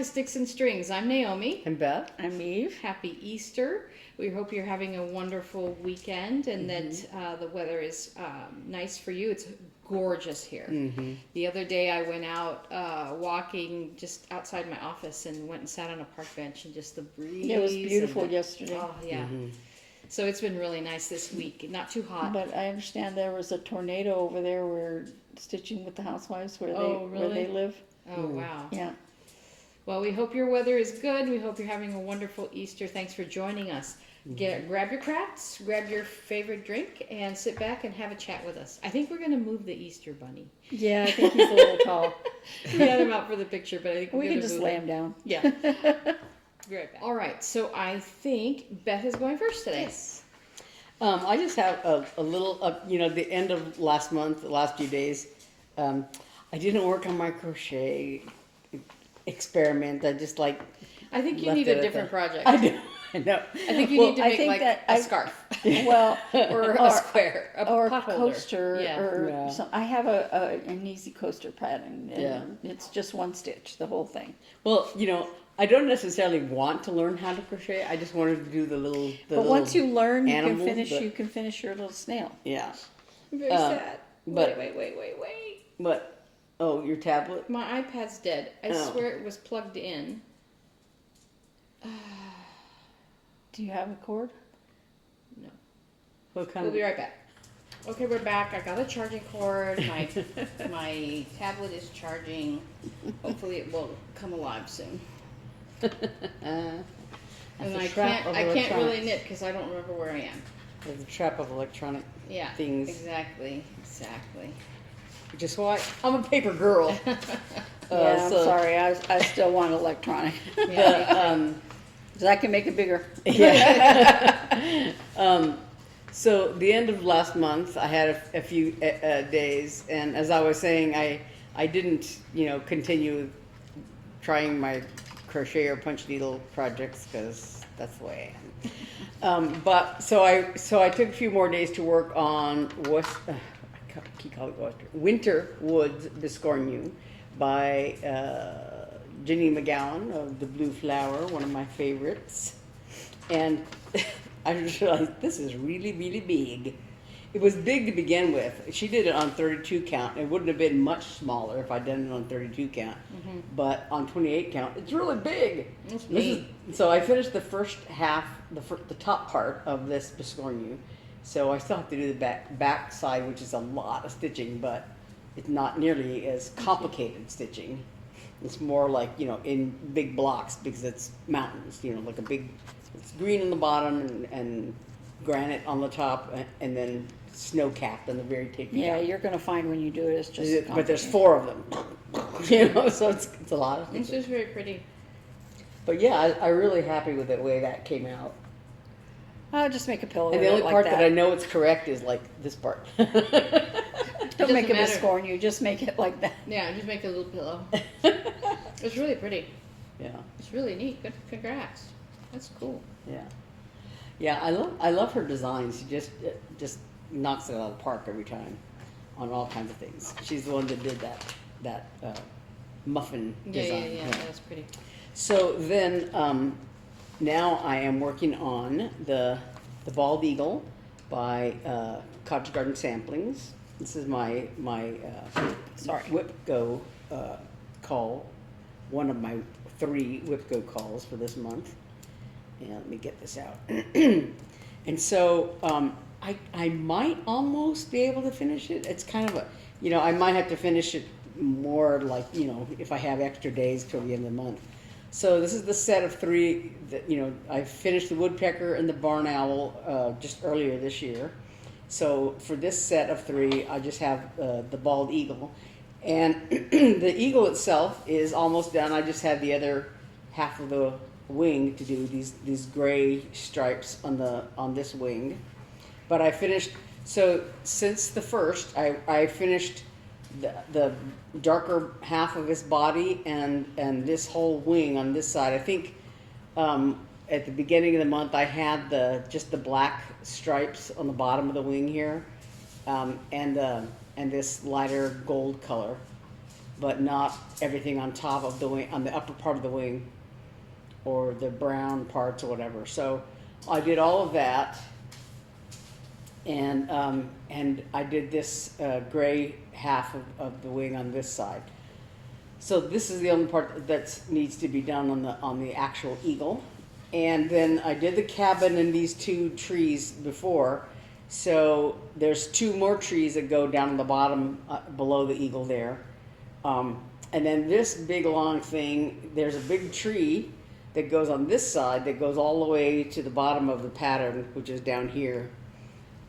Sticks and Strings. I'm Naomi. And Beth. I'm Eve. Happy Easter. We hope you're having a wonderful weekend and that the weather is nice for you. It's gorgeous here. The other day I went out walking just outside my office and went and sat on a park bench and just the breeze. It was beautiful yesterday. Oh, yeah. So it's been really nice this week. Not too hot. But I understand there was a tornado over there where Stitching with the Housewives where they live. Oh, wow. Yeah. Well, we hope your weather is good. We hope you're having a wonderful Easter. Thanks for joining us. Grab your crafts, grab your favorite drink, and sit back and have a chat with us. I think we're going to move the Easter bunny. Yeah, I think he's a little tall. We had him out for the picture, but I think We can just lay him down. Yeah. Be right back. All right, so I think Beth is going first today. Yes. I just have a little, the end of last month, the last few days, I didn't work on my crochet experiment. I just I think you need a different project. I do. I know. I think you need to make a scarf. Well, or a square, or a pot holder. coaster, or some. I have an easy coaster pattern, and it's just one stitch, the whole thing. Well, I don't necessarily want to learn how to crochet. I just wanted to do the little. But once you learn, animals, you can finish your little snail. Yeah. I'm very sad. But Wait. But oh, your tablet? My iPad's dead. I swear it was plugged in. Do you have a cord? No. We'll be right back. Okay, we're back. I got a charging cord. My tablet is charging. Hopefully it will come alive soon. And I can't really knit because I don't remember where I am. There's a trap of electronic things. Exactly. Which is why I'm a paper girl. I'm sorry. I still want electronic. Because I can make it bigger. So the end of last month, I had a few days, and as I was saying, I didn't, continue trying my crochet or punch needle projects because that's the way I am. But so I took a few more days to work on Winter Woods Biscornu by Ginny McGowan of the Blue Flower, one of my favorites. And I realized this is really, really big. It was big to begin with. She did it on 32 count. It wouldn't have been much smaller if I'd done it on 32 count. But on 28 count, it's really big. So I finished the first half, the top part of this Biscornu. So I still have to do the back side, which is a lot of stitching, but it's not nearly as complicated stitching. It's more like, in big blocks because it's mountains, like it's green on the bottom and granite on the top and then snow capped on the very tip. Yeah, you're going to find when you do it, it's just but there's 4 of them, so it's a lot of things. It's just very pretty. But yeah, I'm really happy with the way that came out. I'll just make a pillow. And the only part that I know it's correct is this part. Don't make it Biscornu, just make it like that. Yeah, just make a little pillow. It's really pretty. Yeah. It's really neat. Good, congrats. That's cool. Yeah. Yeah, I love her designs. She just knocks it out of the park every time on all kinds of things. She's the one that did that muffin design. Yeah, that's pretty. So then now I am working on the Bald Eagle by Cottage Garden Samplings. This is my WIP-GO call, one of my 3 WIP-GO calls for this month. And let me get this out. And so I might almost be able to finish it. It's kind of I might have to finish it more if I have extra days till the end of the month. So this is the set of 3 that, I finished the woodpecker and the barn owl just earlier this year. So for this set of 3, I just have the bald eagle. And the eagle itself is almost done. I just had the other half of the wing to do, these gray stripes on this wing. But I finished, so since the first, I finished the darker half of his body and this whole wing on this side. I think at the beginning of the month I had just the black stripes on the bottom of the wing here, and this lighter gold color. but not everything on top of the wing, on the upper part of the wing, or the brown parts or whatever. So I did all of that, and I did this gray half of the wing on this side. So this is the only part that needs to be done on the actual eagle. And then I did the cabin and these 2 trees before. So there's 2 more trees that go down on the bottom below the eagle there. And then this big long thing, there's a big tree that goes on this side that goes all the way to the bottom of the pattern, which is down here.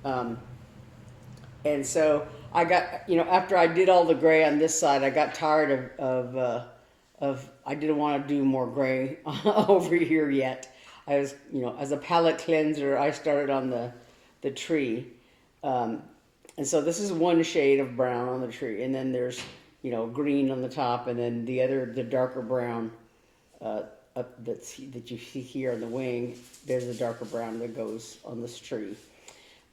And so I got, after I did all the gray on this side, I got tired of I didn't want to do more gray over here yet. I was, as a palette cleanser, I started on the tree. And so this is one shade of brown on the tree. And then there's, green on the top. And then the darker brown that you see here on the wing, there's a darker brown that goes on this tree.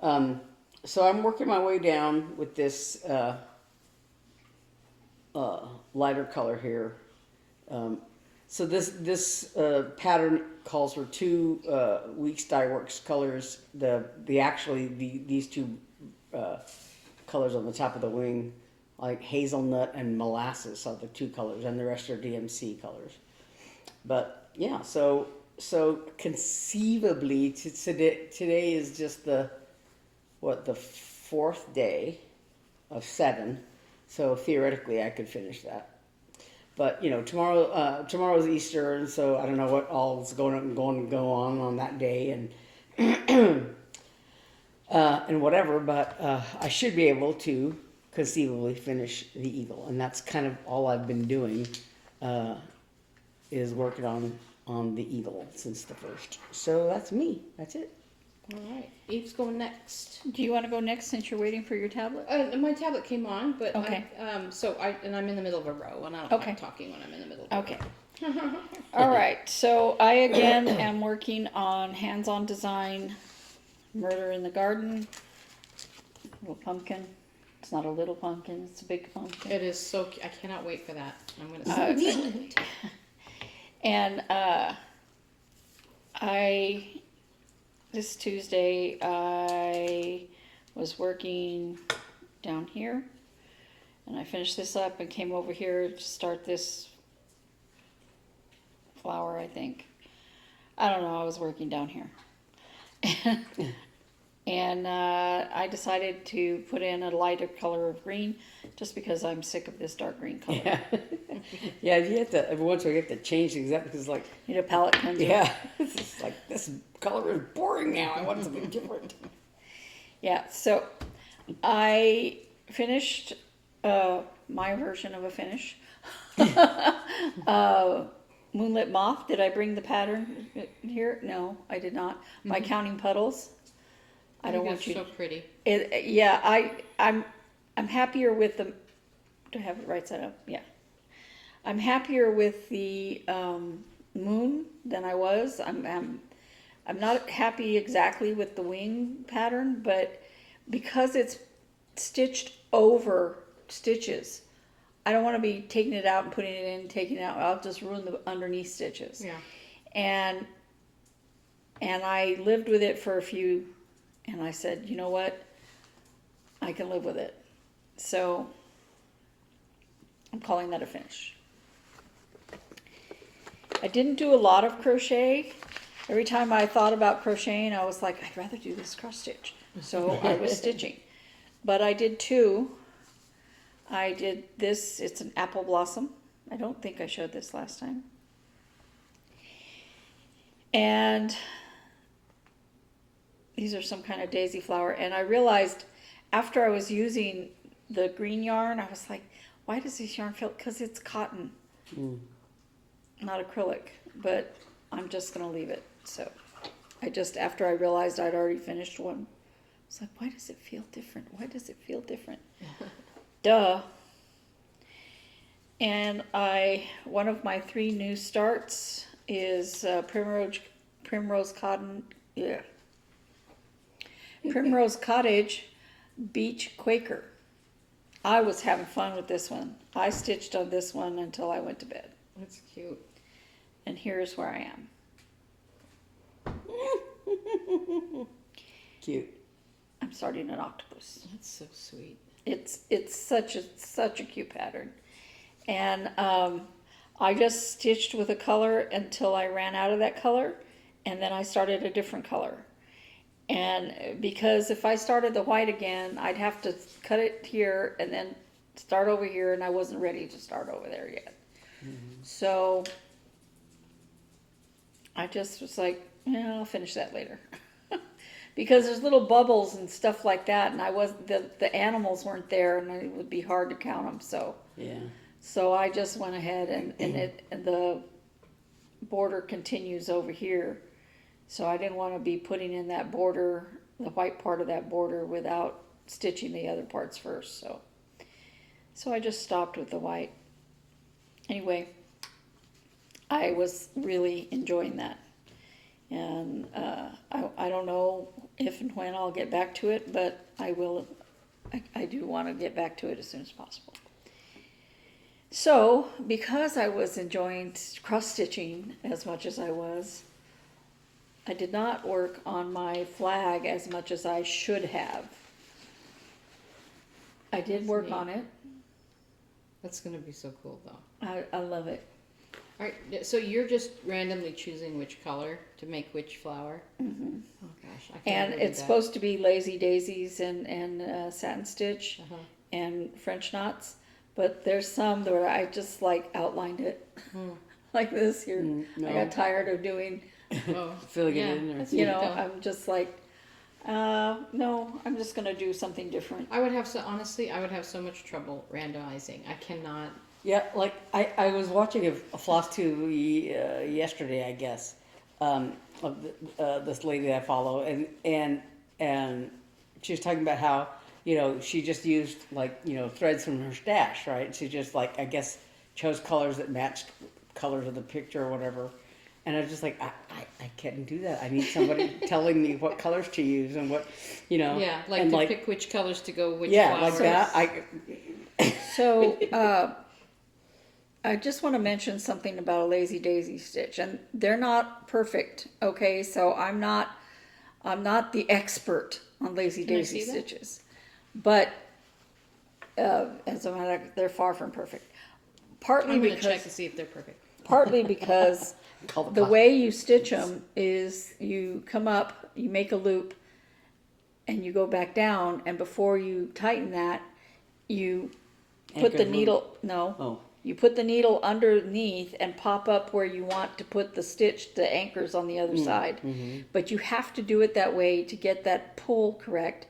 So I'm working my way down with this lighter color here. So this pattern calls for 2 Weeks Dye Works colors. These 2 colors on the top of the wing, like hazelnut and molasses, are the 2 colors, and the rest are DMC colors. But yeah, so conceivably today is just the 4th day of 7. So theoretically I could finish that. But tomorrow's Easter, and so I don't know what all's going to go on that day, and and whatever. But I should be able to conceivably finish the eagle, and that's kind of all I've been doing, is working on the eagle since the 1st. So that's me. That's it. All right, Eve's going next. Do you want to go next since you're waiting for your tablet? My tablet came on, but okay. I'm in the middle of a row, and I don't like talking when I'm in the middle of a row. All right, so I again am working on hands-on design, Murder in the Garden, little pumpkin. It's not a little pumpkin, it's a big pumpkin. It is so cute. I cannot wait for that. I'm going to see it. And this Tuesday, I was working down here, and I finished this up and came over here to start this flower, I think. I don't know, I was working down here. And I decided to put in a lighter color of green, just because I'm sick of this dark green color. Yeah, yeah. You have to every once in a while you have to change things up because like Need a palette cleanser. yeah, it's just like this color is boring now. I want something different. Yeah. So I finished my version of a finish. Moonlit Moth. Did I bring the pattern here? No, I did not. My Counting Puddles. I don't want you. So pretty. I'm happier with the. Do I have it right side up? Yeah. I'm happier with the moon than I was. I'm not happy exactly with the wing pattern, but because it's stitched over stitches, I don't want to be taking it out and putting it in, taking it out. I'll just ruin the underneath stitches. Yeah. And I lived with it for a few. And I said, you know what? I can live with it. So I'm calling that a finish. I didn't do a lot of crochet. Every time I thought about crocheting, I was like, I'd rather do this cross stitch. So I was stitching. But I did 2. I did this. It's an apple blossom. I don't think I showed this last time. And these are some kind of daisy flower. And I realized after I was using the green yarn, I was like, why does this yarn feel? Because it's cotton, not acrylic. But I'm just going to leave it. So after I realized I'd already finished one, I was like, why does it feel different? Why does it feel different? Duh. And one of my 3 new starts is Primrose Cottage Beach Quaker. I was having fun with this one. I stitched on this one until I went to bed. That's cute. And here's where I am. Cute. I'm starting an octopus. That's so sweet. It's such a cute pattern. And I just stitched with a color until I ran out of that color, and then I started a different color. And because if I started the white again, I'd have to cut it here and then start over here, and I wasn't ready to start over there yet. So I just was like, yeah, I'll finish that later. Because there's little bubbles and stuff like that, and the animals weren't there, and it would be hard to count them. So I just went ahead and the border continues over here. So I didn't want to be putting in that border, the white part of that border, without stitching the other parts first. So I just stopped with the white. Anyway, I was really enjoying that. And I don't know if and when I'll get back to it, but I will. I do want to get back to it as soon as possible. So, because I was enjoying cross-stitching as much as I did not work on my flag as much as I should have. I did That's work neat. on it. That's gonna be so cool, though. I love it. All right, so you're just randomly choosing which color to make which flower? Mm-hmm. Oh gosh, I And can't ever do it's that. supposed to be lazy daisies and satin stitch Uh-huh. and French knots, but there's some where I just like outlined it like this here. No. I got tired of doing, Oh, Filling yeah, it in there. that's you neat, know, though. I'm just like, no, I'm just gonna do something different. I would have so much trouble randomizing. I cannot. Yeah, like I was watching a Flosstube yesterday, I guess, of this lady that I follow, and she was talking about how, you know, she just used, like, you know, threads from her stash, right? She just, like, I guess chose colors that matched colors of the picture or whatever. And I was just like, I can't do that. I need somebody telling me what colors to use and what, you know. Yeah, like and to pick which colors to go which yeah, flowers. like that. So, I just want to mention something about a lazy daisy stitch, and they're not perfect, okay? So I'm not the expert on lazy Can I daisy see that? stitches, but as a matter of fact, they're far from perfect. Partly I'm gonna check because to see if they're perfect. Call the the cost. way you stitch them is you come up, you make a loop, and you go back down, and before you tighten that, you put Anchor the the needle. No. Oh. You put the needle underneath and pop up where you want to put the stitch, the anchors on the other side. But you have to do it that way to get that pull correct.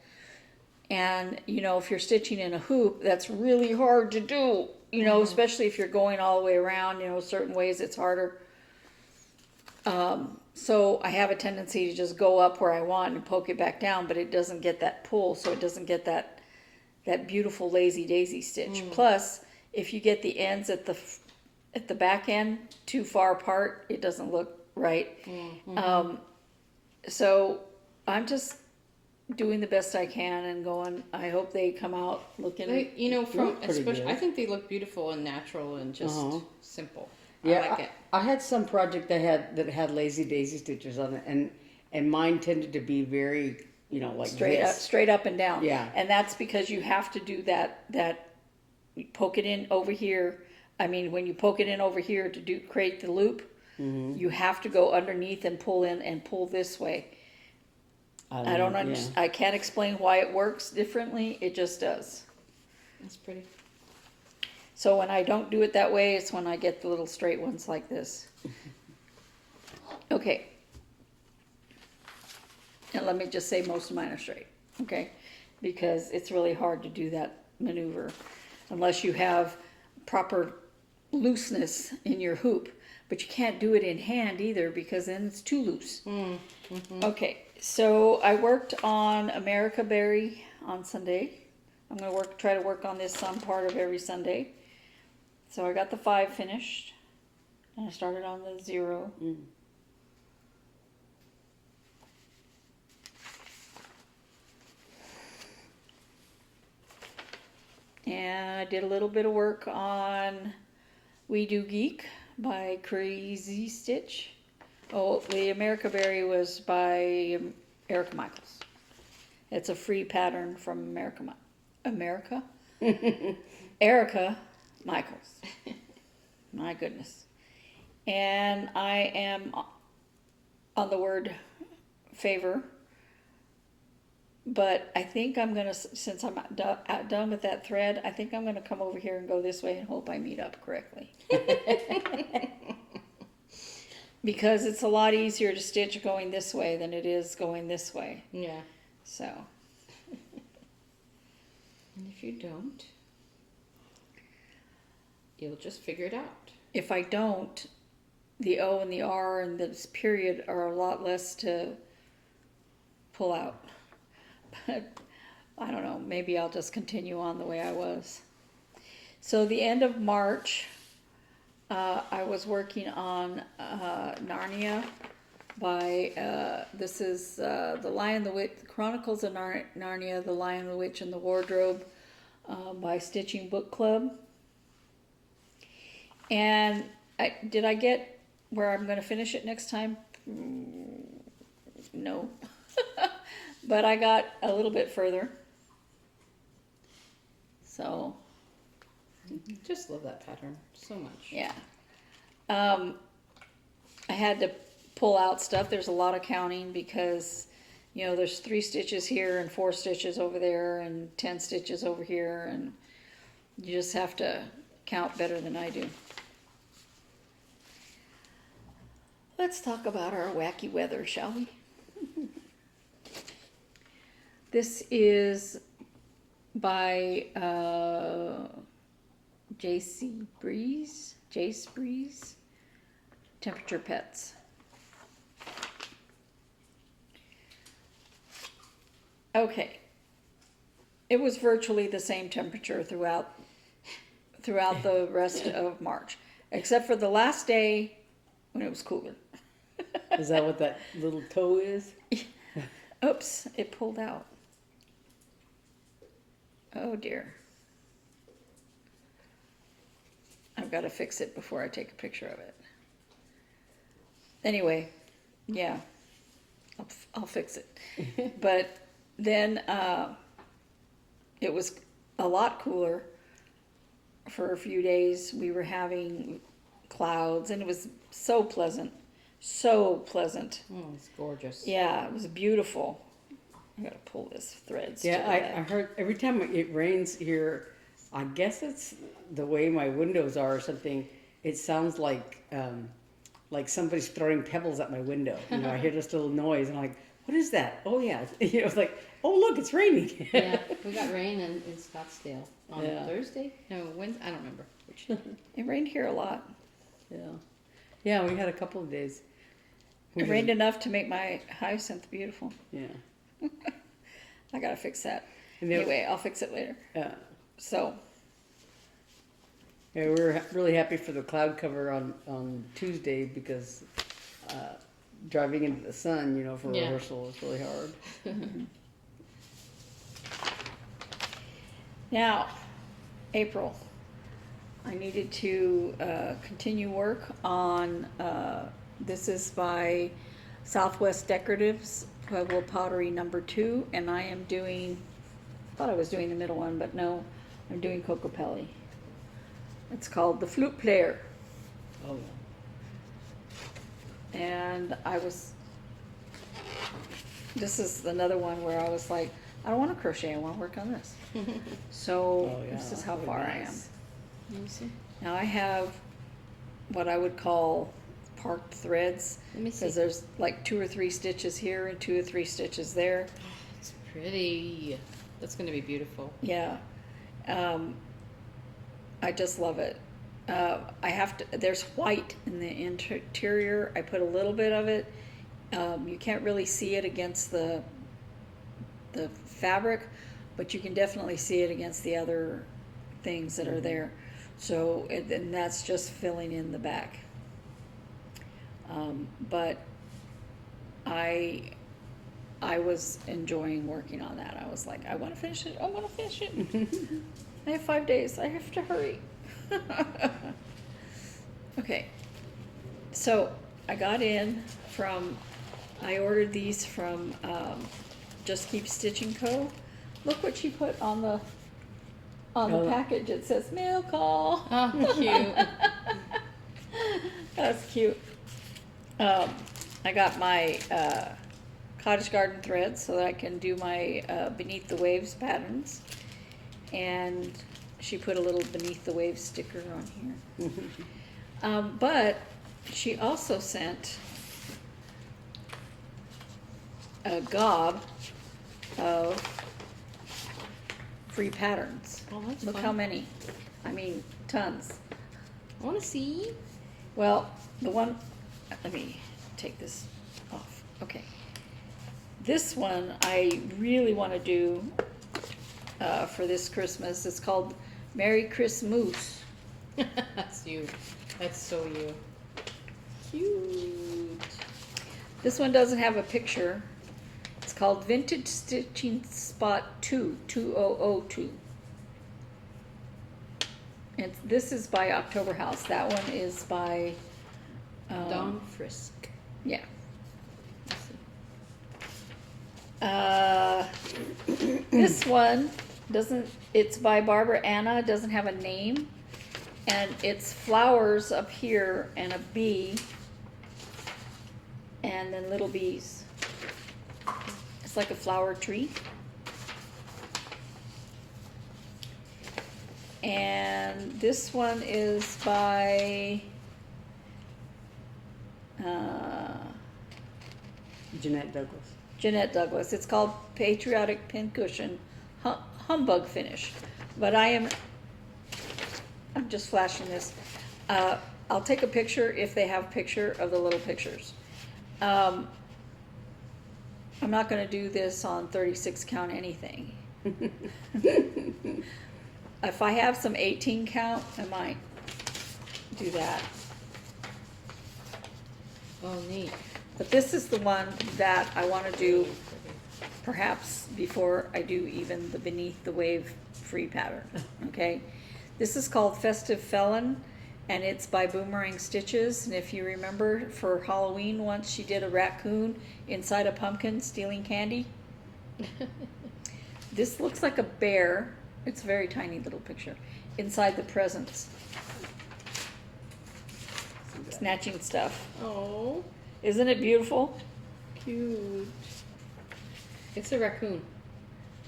And, you know, if you're stitching in a hoop, that's really hard to do, you know, especially if you're going all the way around, you know, certain ways it's harder. So I have a tendency to just go up where I want and poke it back down, but it doesn't get that pull, so it doesn't get that beautiful lazy daisy stitch. Plus, if you get the ends at the back end too far apart, it doesn't look right. So I'm just doing the best I can and going. I hope they come out looking. They, you know, from look pretty especially, good. I think they look beautiful and natural and just simple. Yeah, I like it. I had some project that had lazy daisy stitches on it, and mine tended to be very, you know, like straight up and down. Yeah. And that's because you have to do that you poke it in over here. I mean, when you poke it in over here to create the loop, you have to go underneath and pull in and pull this way. I don't understand. I can't explain why it works differently. It just does. That's pretty. So when I don't do it that way, it's when I get the little straight ones like this. Okay. And let me just say most of mine are straight, okay? Because it's really hard to do that maneuver unless you have proper looseness in your hoop. But you can't do it in hand either because then it's too loose. Okay, so I worked on America Berry on Sunday. I'm going to try to work on this some part of every Sunday. So I got the 5 finished, and I started on the 0. And I did a little bit of work on We Do Geek by Crazy Stitch. Oh, the America Berry was by Erica Michaels. It's a free pattern from America? Erica Michaels. My goodness. And I am on the word favor. But I think I'm going to, since I'm done with that thread, I think I'm going to come over here and go this way and hope I meet up correctly. Because it's a lot easier to stitch going this way than it is going this way. Yeah. So. And if you don't, you'll just figure it out. If I don't, the O and the R and this period are a lot less to pull out. But I don't know, maybe I'll just continue on the way I was. So the end of March, I was working on Narnia by, this is The Lion, the Witch, Chronicles of Narnia, The Lion, the Witch, and the Wardrobe by Stitching Book Club. And did I get where I'm going to finish it next time? No. But I got a little bit further. So. Just love that pattern so much. Yeah. I had to pull out stuff. There's a lot of counting because, you know, there's 3 stitches here and 4 stitches over there and 10 stitches over here. And you just have to count better than I do. Let's talk about our wacky weather, shall we? This is by Jace Breeze, Temperature Pets. Okay. It was virtually the same temperature throughout the rest of March, except for the last day when it was cooler. Is that what that little toe is? Oops, it pulled out. Oh dear. I've got to fix it before I take a picture of it. Anyway, yeah, I'll fix it. But then it was a lot cooler for a few days. We were having clouds and it was so pleasant. So pleasant. Oh, it's gorgeous. Yeah, it was beautiful. I gotta pull this thread. Yeah, I heard every time it rains here, I guess it's the way my windows are or something. It sounds like somebody's throwing pebbles at my window. You know, I hear this little noise and I'm like, what is that? Oh yeah, you know, it's like, oh look, it's raining. Yeah, we got rain in Scottsdale on Yeah. Thursday. No, Wednesday. I don't remember which day. It rained here a lot. Yeah, yeah, we had a couple of days. It rained enough to make my hyacinth beautiful. Yeah. I gotta fix that. And then- Anyway, I'll fix it later. Yeah. So, Yeah, we were really happy for the cloud cover on Tuesday because driving into the sun, you know, for Yeah. rehearsal was really hard. now, April. I needed to continue work on, this is by Southwest Decoratives, Pueblo Pottery number 2, and I am doing, thought I was doing the middle one, but no, I'm doing Cocopelli. It's called The Flute Player. Oh, And this is another one where I was like, I don't want to crochet, I want to work on this. So Oh, yeah, this is how really far nice. Let me see. I am. Now I have what I would call parked threads. Let me see. Because there's like 2 or 3 stitches here and 2 or 3 stitches there. It's pretty. That's going to be beautiful. Yeah. I just love it. I have to, there's white in the interior. I put a little bit of it. You can't really see it against the fabric, but you can definitely see it against the other things that are there. So, and that's just filling in the back. But I was enjoying working on that. I was like, I want to finish it. I want to finish it. I have 5 days. I have to hurry. Okay. So I got in from, I ordered these from Just Keep Stitching Co. Look what she put on the Oh. package. It says mail call. Oh, cute. That's cute. I got my cottage garden thread so that I can do my Beneath the Waves patterns. And she put a little Beneath the Waves sticker on here. But she also sent a gob of free patterns. Oh, that's Look fun. how many. I mean, tons. I want to see. Well, the one, let me take this off. Okay. This one I really want to do for this Christmas. It's called Merry Christmas. That's you. That's so you. Cute. This one doesn't have a picture. It's called Vintage Stitching Spot 2, 2002. And this is by October House. That one is by Dawn Frisk. yeah. Let's see. This one doesn't, it's by Barbara Anna, doesn't have a name. And it's flowers up here and a bee. And then little bees. It's like a flower tree. And this one is by Jeanette Douglas. Jeanette Douglas. It's called Patriotic Pincushion Humbug Finish. But I'm just flashing this. I'll take a picture if they have a picture of the little pictures. I'm not going to do this on 36 count anything. If I have some 18 count, I might do that. Oh, neat. But this is the one that I want to do perhaps before I do even the Beneath the Wave free pattern, okay? This is called Festive Felon, and it's by Boomerang Stitches. And if you remember, for Halloween once, she did a raccoon inside a pumpkin stealing candy. This looks like a bear. It's a very tiny little picture. Inside the presents. Snatching stuff. Oh, Isn't it beautiful? cute. It's a raccoon.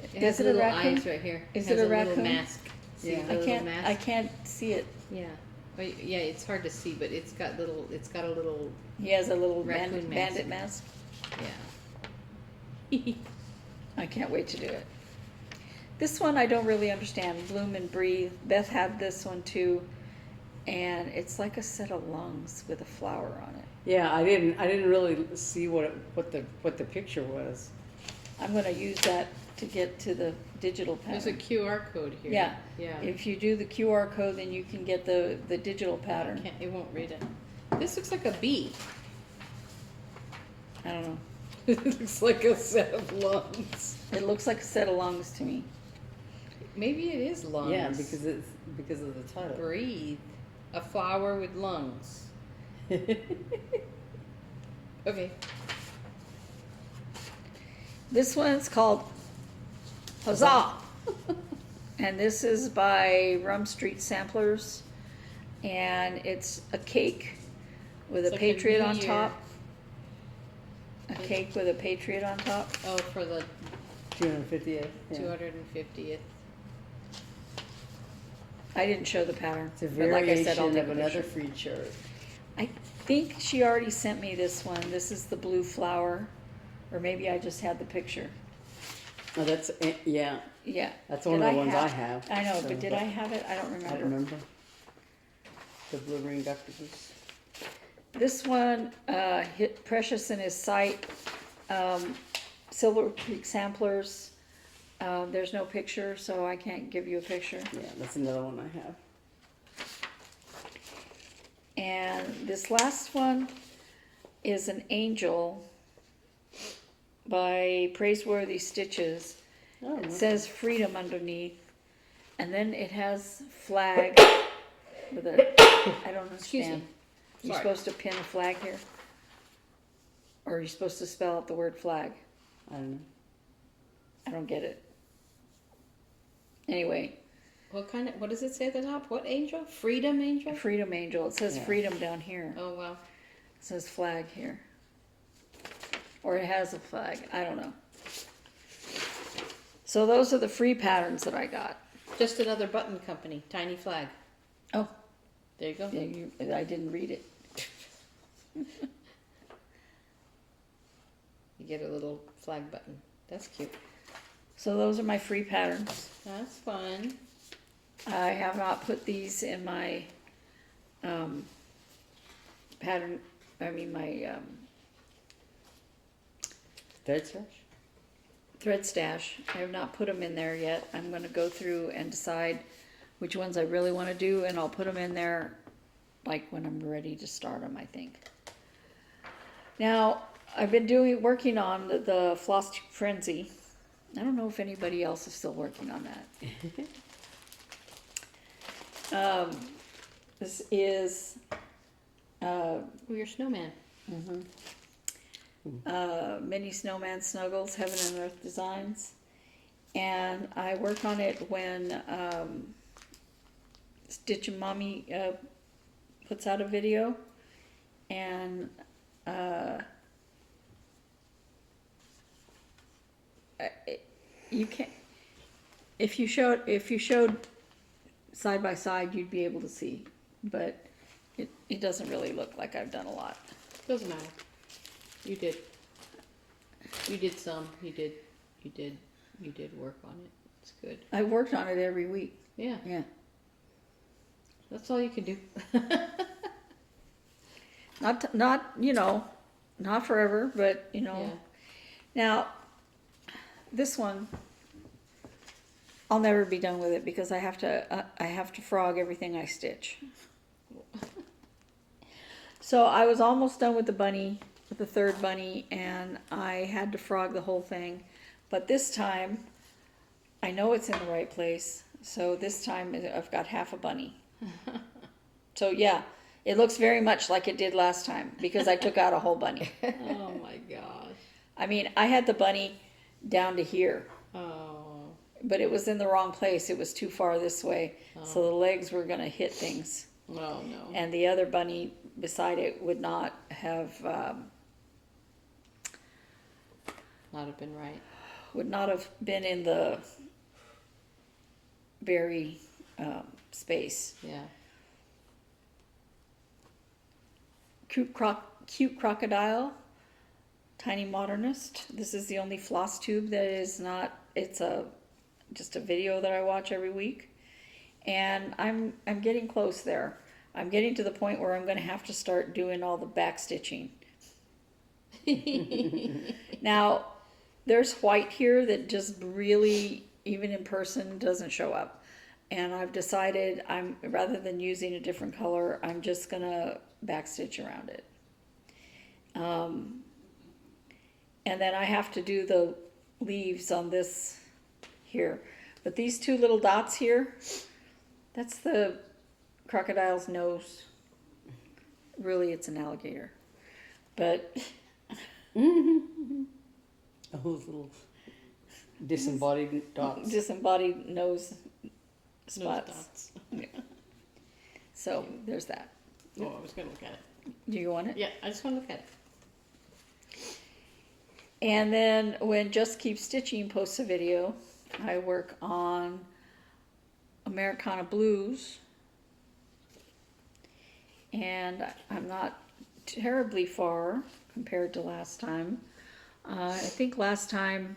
It Is has it a little raccoon? eyes right here. Is has it a little raccoon? mask. See Yeah. the I little can't. mask? I can't see it. Yeah. But yeah, it's hard to see, but it's got a little, He has a little Raccoon bandit mask. yeah. I can't wait to do it. This one I don't really understand. Bloom and Breathe. Beth had this one too, and it's like a set of lungs with a flower on it. Yeah, I didn't really see what the picture was. I'm going to use that to get to the digital There's a pattern. QR code here. Yeah. Yeah. If you do the QR code, then you can get the digital pattern. It won't read it. This looks like a bee. I don't know. It looks like a set of lungs. It looks like a set of lungs to me. Maybe it is lungs. Yeah, because of the title. Breathe. A flower with lungs. Okay. This one's called Huzzah! And this is by Rum Street Samplers. And it's a cake with It's a like a patriot New on Year. top. A cake with a patriot on top. Oh, for the 250th. Yeah. 250th. I didn't show the pattern. It's a but like I variation said, I'll take of a another picture. free chart. I think she already sent me this one. This is the blue flower. Or maybe I just had the picture. Oh, that's yeah. Yeah. That's one Did of the ones I have. I know, so, but did I have it? I don't remember. I don't remember. The blue ring Dr. Goose. This one hit Precious in his sight. Silver Creek Samplers. There's no picture, so I can't give you a picture. Yeah, that's another one I have. And this last one is an angel by Praiseworthy Stitches. Oh, It says freedom underneath. And then it has flag with a, I don't Excuse understand. me. You're Sorry. supposed to pin a flag here? Or are you supposed to spell out the word flag? I don't know. I don't get it. Anyway, What does it say at the top? What angel? Freedom angel? freedom angel. It says Yeah. freedom down here. Oh, well. It says flag here. Or it has a flag. I don't know. So those are the free patterns that I got. Just another button company. Tiny flag. Oh, There you go. yeah, I didn't read it. You get a little flag button. That's cute. So those are my free patterns. That's fun. I have not put these in my pattern, my Thread stash? thread stash. I have not put them in there yet. I'm going to go through and decide which ones I really want to do, and I'll put them in there like when I'm ready to start them, I think. Now, I've been working on the Flosstube Frenzy. I don't know if anybody else is still working on that. This is Your snowman. Mini Snowman Snuggles, Heaven and Earth Designs. And I work on it when Stitch and Mommy puts out a video. And you can't, if you showed side by side, you'd be able to see, but it doesn't really look like I've done a lot. Doesn't matter. You did. You did some. You did work on it. It's good. I worked on it every week. Yeah. Yeah. That's all you can do. Not forever, but Yeah. Now, this one, I'll never be done with it because I have to frog everything I stitch. So I was almost done with the bunny, with the third bunny, and I had to frog the whole thing. But this time, I know it's in the right place. So this time I've got half a bunny. So yeah, it looks very much like it did last time because I took out a whole bunny. Oh my gosh. I mean, I had the bunny down to here, Oh. but it was in the wrong place. It was too far this way. So the legs were going to hit things. Oh no. And the other bunny beside it would not have Not have been right. been in the berry space. Yeah. Cute crocodile, tiny modernist. This is the only Flosstube that is not. It's just a video that I watch every week, and I'm getting close there. I'm getting to the point where I'm going to have to start doing all the back stitching. Now, there's white here that just really, even in person, doesn't show up. And I've decided rather than using a different color, I'm just going to back stitch around it. And then I have to do the leaves on this here. But these two little dots here, that's the crocodile's nose. Really, it's an alligator. But Those little disembodied dots. disembodied nose spots. Dots. So there's that. Oh, I was gonna look at it. Do you want it? Yeah, I just want to look at it. And then when Just Keep Stitching posts a video, I work on Americana Blues. And I'm not terribly far compared to last time. I think last time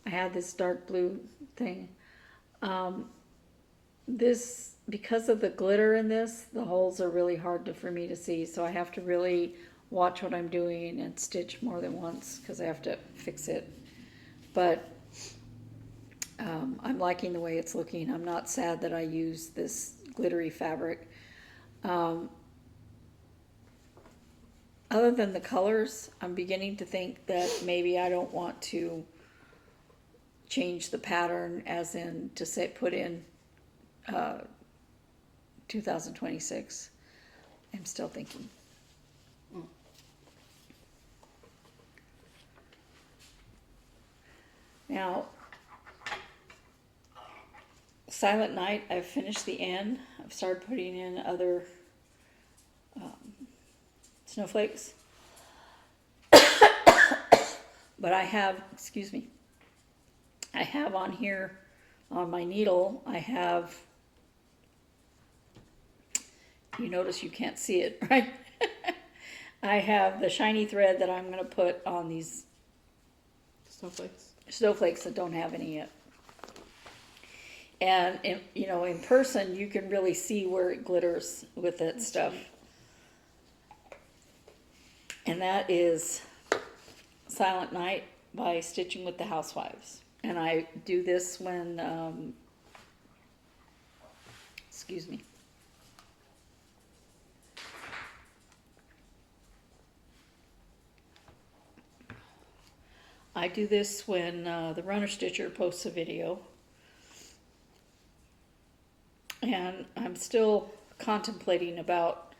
I had this dark blue thing. Because of the glitter in this, the holes are really hard for me to see. So I have to really watch what I'm doing and stitch more than once because I have to fix it. But I'm liking the way it's looking. I'm not sad that I use this glittery fabric. Other than the colors, I'm beginning to think that maybe I don't want to change the pattern, as in to say put in 2026. I'm still thinking. Now, Silent Night, I've finished the end. I've started putting in other snowflakes. But I have, excuse me, I have on here, on my needle, I have, you notice you can't see it, right? I have the shiny thread that I'm going to put on these snowflakes that don't have any yet. And in person, you can really see where it glitters with that stuff. And that is Silent Night by Stitching with the Housewives. And I do this when, excuse me. I do this when the Runner Stitcher posts a video. And I'm still contemplating about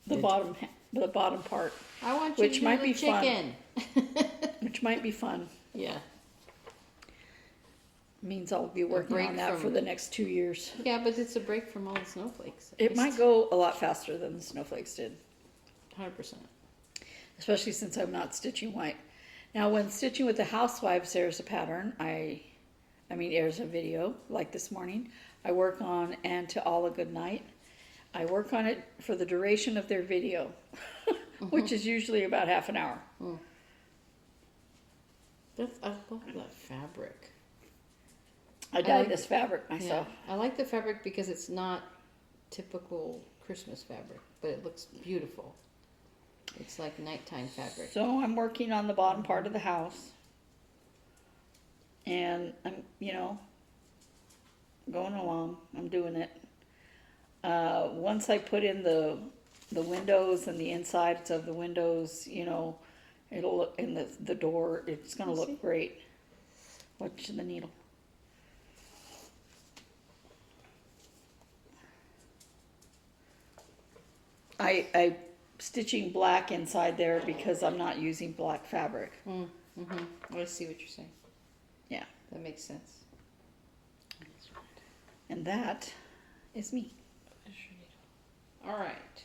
the bottom part. I want you Which to do might the be fun. chicken. Which might be fun. Yeah. Means I'll be working break on that from- for the next 2 years. Yeah, but it's a break from all the snowflakes. at It least. might go a lot faster than the snowflakes did, 100%. especially since I'm not stitching white. Now, when stitching with the Housewives, there's a pattern. There's a video like this morning. I work on "And to All a Good Night." I work on it for the duration of their video, which is usually about half an hour. I love that fabric. I dyed like- this fabric myself. Yeah, I like the fabric because it's not typical Christmas fabric, but it looks beautiful. It's like nighttime fabric. So I'm working on the bottom part of the house. And I'm, going along. I'm doing it. Once I put in the windows and the insides of the windows, it'll look, in the door, it's going to look great. Watch the needle. I stitching black inside there because I'm not using black fabric. I see what you're saying. Yeah. That makes sense. And that is me. All right.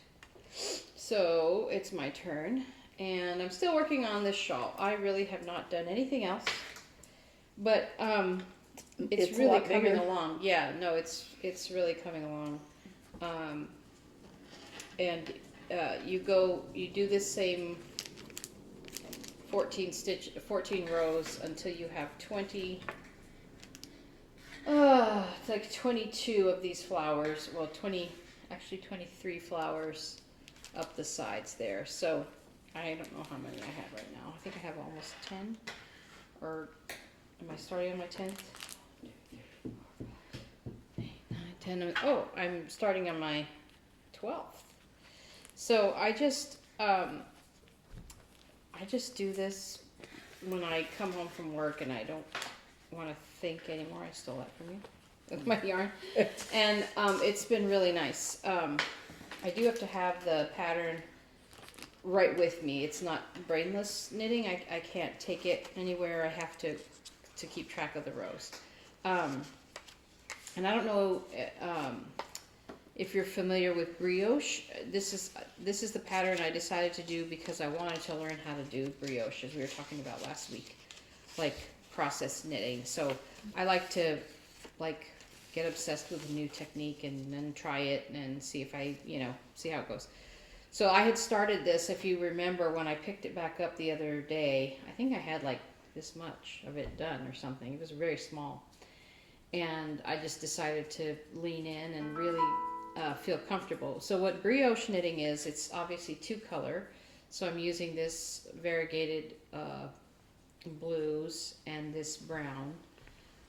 So it's my turn, and I'm still working on this shawl. I really have not done anything else, but it's a really lot coming bigger. along. Yeah, no, it's really coming along. And you do this same 14 rows until you have 20. It's like 22 of these flowers. Well, 23 flowers up the sides there. So I don't know how many I have right now. I think I have almost 10. Or am I starting on my 10th? 8, 9, 10. Oh, I'm starting on my 12th. So I just do this when I come home from work and I don't want to think anymore. I stole that from you with my yarn. And it's been really nice. I do have to have the pattern right with me. It's not brainless knitting. I can't take it anywhere. I have to keep track of the rows. And I don't know if you're familiar with brioche. This is the pattern I decided to do because I wanted to learn how to do brioche, as we were talking about last week, like process knitting. So I like to get obsessed with a new technique and then try it and see if I see how it goes. So I had started this, if you remember, when I picked it back up the other day. I think I had like this much of it done or something. It was very small, and I just decided to lean in and really feel comfortable. So what brioche knitting is, it's obviously 2-color. So I'm using this variegated blues and this brown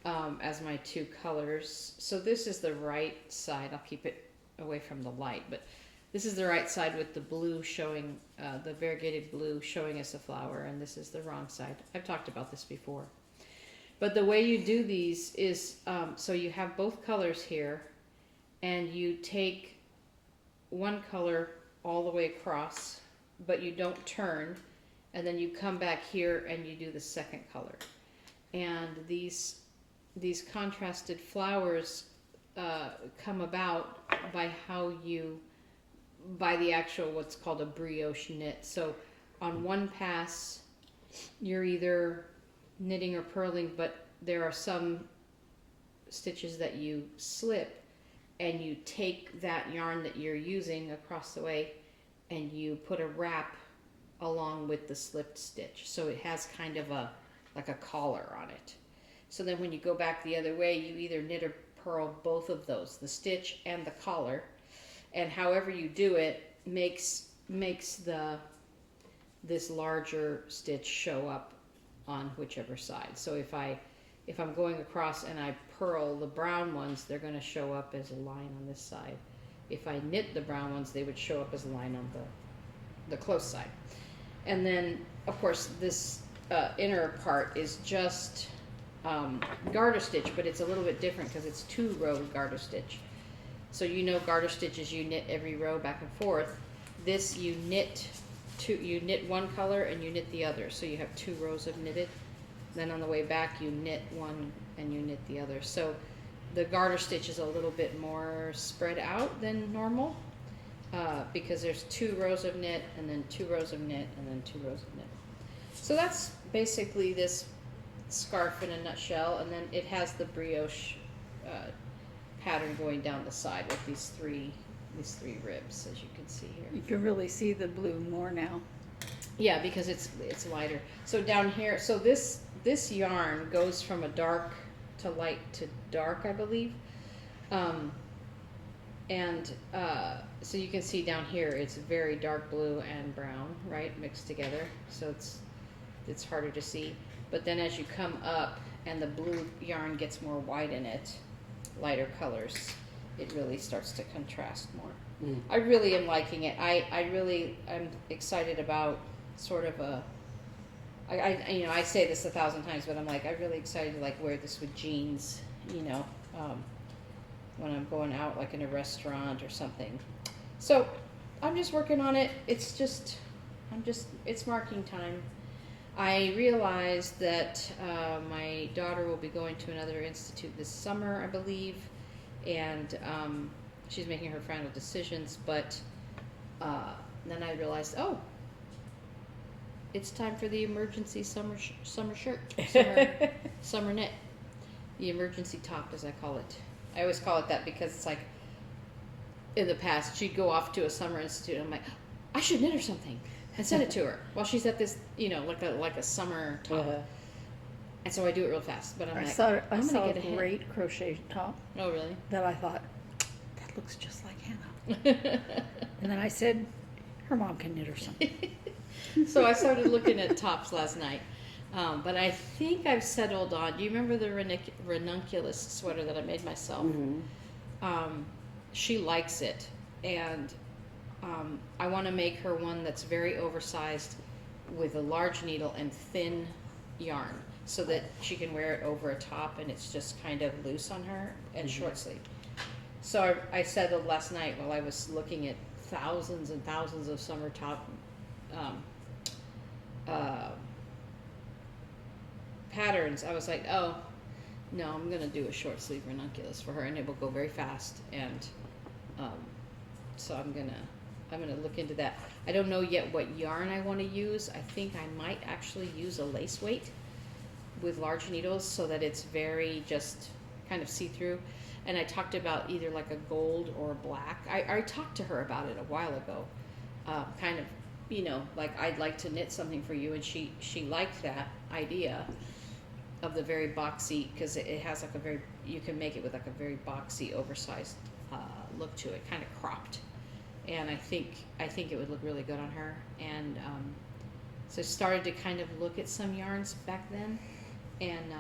as my 2 colors. So this is the right side. I'll keep it away from the light, but this is the right side with the blue showing, the variegated blue showing us a flower, and this is the wrong side. I've talked about this before. But the way you do these is, so you have both colors here, and you take one color all the way across, but you don't turn, and then you come back here and you do the second color. And these contrasted flowers come about by the actual what's called a brioche knit. So on one pass, you're either knitting or purling, but there are some stitches that you slip, and you take that yarn that you're using across the way and you put a wrap along with the slipped stitch. So it has kind of like a collar on it. So then when you go back the other way, you either knit or purl both of those, the stitch and the collar. And however you do it makes this larger stitch show up on whichever side. So if I'm going across and I purl the brown ones, they're going to show up as a line on this side. If I knit the brown ones, they would show up as a line on the close side. And then, of course, this inner part is just garter stitch, but it's a little bit different because it's 2-row garter stitch. So garter stitches, you knit every row back and forth. This you knit one color and you knit the other, so you have 2 rows of knitted. Then on the way back you knit one and you knit the other. So the garter stitch is a little bit more spread out than normal because there's 2 rows of knit and then 2 rows of knit and then 2 rows of knit. So that's basically this scarf in a nutshell, and then it has the brioche pattern going down the side with these three ribs, as you can see here. You can really see the blue more now. Yeah, because it's lighter. So down here, so this yarn goes from a dark to light to dark, I believe. So you can see down here it's very dark blue and brown, right, mixed together. So it's harder to see. But then as you come up and the blue yarn gets more white in it, lighter colors, it really starts to contrast more. I really am liking it. I'm excited about sort of I say this 1,000 times, but I'm really excited to wear this with jeans, when I'm going out in a restaurant or something. So I'm just working on it. It's marking time. I realized that my daughter will be going to another institute this summer, I believe, and she's making her final decisions, but then I realized, it's time for the emergency summer shirt, summer knit, the emergency top, as I call it. I always call it that because it's in the past, she'd go off to a summer institute, and I'm like, I should knit her something and send it to her while she's at this, like a summer top. And so I do it real fast, but I saw a great crochet top. Oh, really? That I thought, that looks just like Hannah. And then I said, her mom can knit her something. So I started looking at tops last night. But I think I've settled on, do you remember the ranunculus sweater that I made myself? Mm-hmm. She likes it. And I want to make her one that's very oversized with a large needle and thin yarn, so that she can wear it over a top and it's just kind of loose on her and short sleeve. So I settled last night while I was looking at thousands and thousands of summer top patterns. I was like, oh no, I'm gonna do a short sleeve ranunculus for her, and it will go very fast. And so I'm gonna look into that. I don't know yet what yarn I want to use. I think I might actually use a lace weight with large needles so that it's very just kind of see-through. And I talked about either a gold or black. I talked to her about it a while ago, kind of, I'd like to knit something for you, and she liked that idea of the very boxy, because it has you can make it with a very boxy, oversized look to it, kind of cropped. And I think it would look really good on her. And so I started to kind of look at some yarns back then. And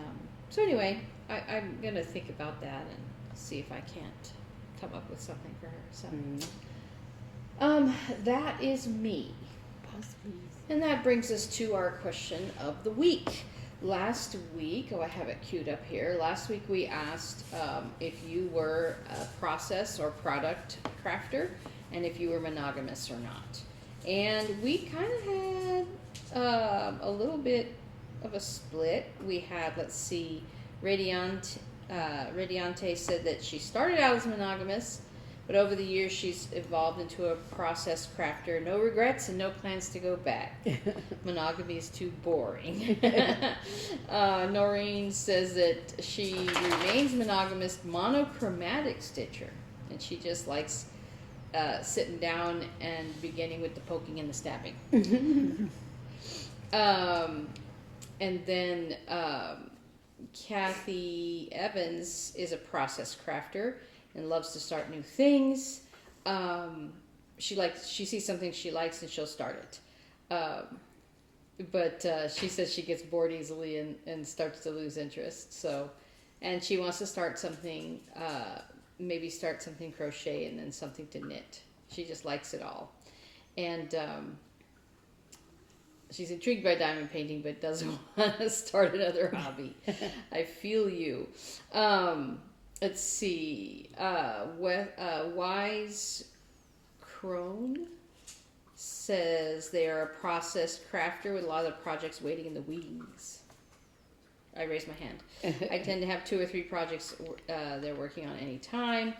so anyway, I'm going to think about that and see if I can't come up with something for her. So that is me. And that brings us to our question of the week. Last week, I have it queued up here. Last week we asked if you were a process or product crafter and if you were monogamous or not. And we kind of had a little bit of a split. We had, let's see, Radiante said that she started out as monogamous, but over the years she's evolved into a process crafter. No regrets and no plans to go back. Monogamy is too boring. Noreen says that she remains monogamous monochromatic stitcher, and she just likes sitting down and beginning with the poking and the stabbing. And then Kathy Evans is a process crafter and loves to start new things. She sees something she likes and she'll start it. But she says she gets bored easily and starts to lose interest. So, and she wants to start something, maybe start something crochet and then something to knit. She just likes it all. And she's intrigued by diamond painting, but doesn't want to start another hobby. I feel you. Let's see. Wise Crone says they are a process crafter with a lot of projects waiting in the wings. I raised my hand. I tend to have 2 or 3 projects they're working on any time.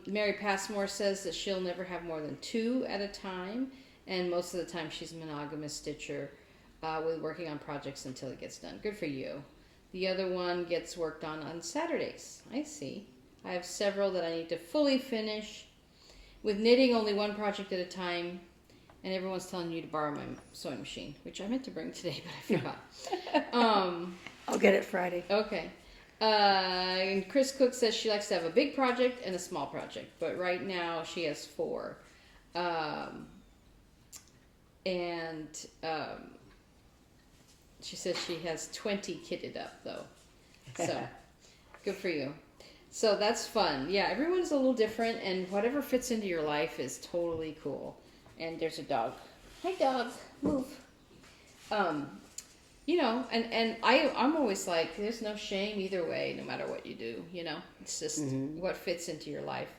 Mary Passmore says that she'll never have more than 2 at a time, and most of the time she's a monogamous stitcher with working on projects until it gets done. Good for you. The other one gets worked on Saturdays. I see. I have several that I need to fully finish. With knitting, only 1 project at a time, and everyone's telling you to borrow my sewing machine, which I meant to bring today, but I forgot. I'll get it Friday. Okay. And Chris Cook says she likes to have a big project and a small project, but right now she has 4. She says she has 20 kitted up, though. So, good for you. So that's fun. Yeah, everyone's a little different, and whatever fits into your life is totally cool. And there's a dog. Hi, dog. Move. You know, and I'm always like, there's no shame either way, no matter what you do, you know? It's just what fits into your life.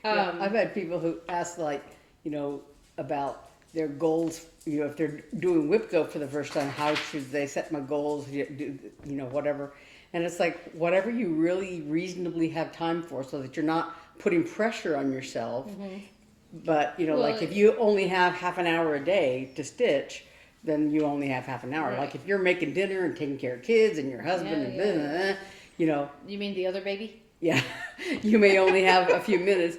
Yeah, I've had people who ask, like, you know, about their goals. You know, if they're doing WIP-GO for the first time, how should they set my goals, you know, whatever. And it's like, whatever you really reasonably have time for, so that you're not putting pressure on yourself. But, you know, like if you only have half an hour a day to stitch, then you only have half an hour. Right. Like if you're making dinner and taking care of kids and your husband you know. You mean the other baby? Yeah. You may only have a few minutes.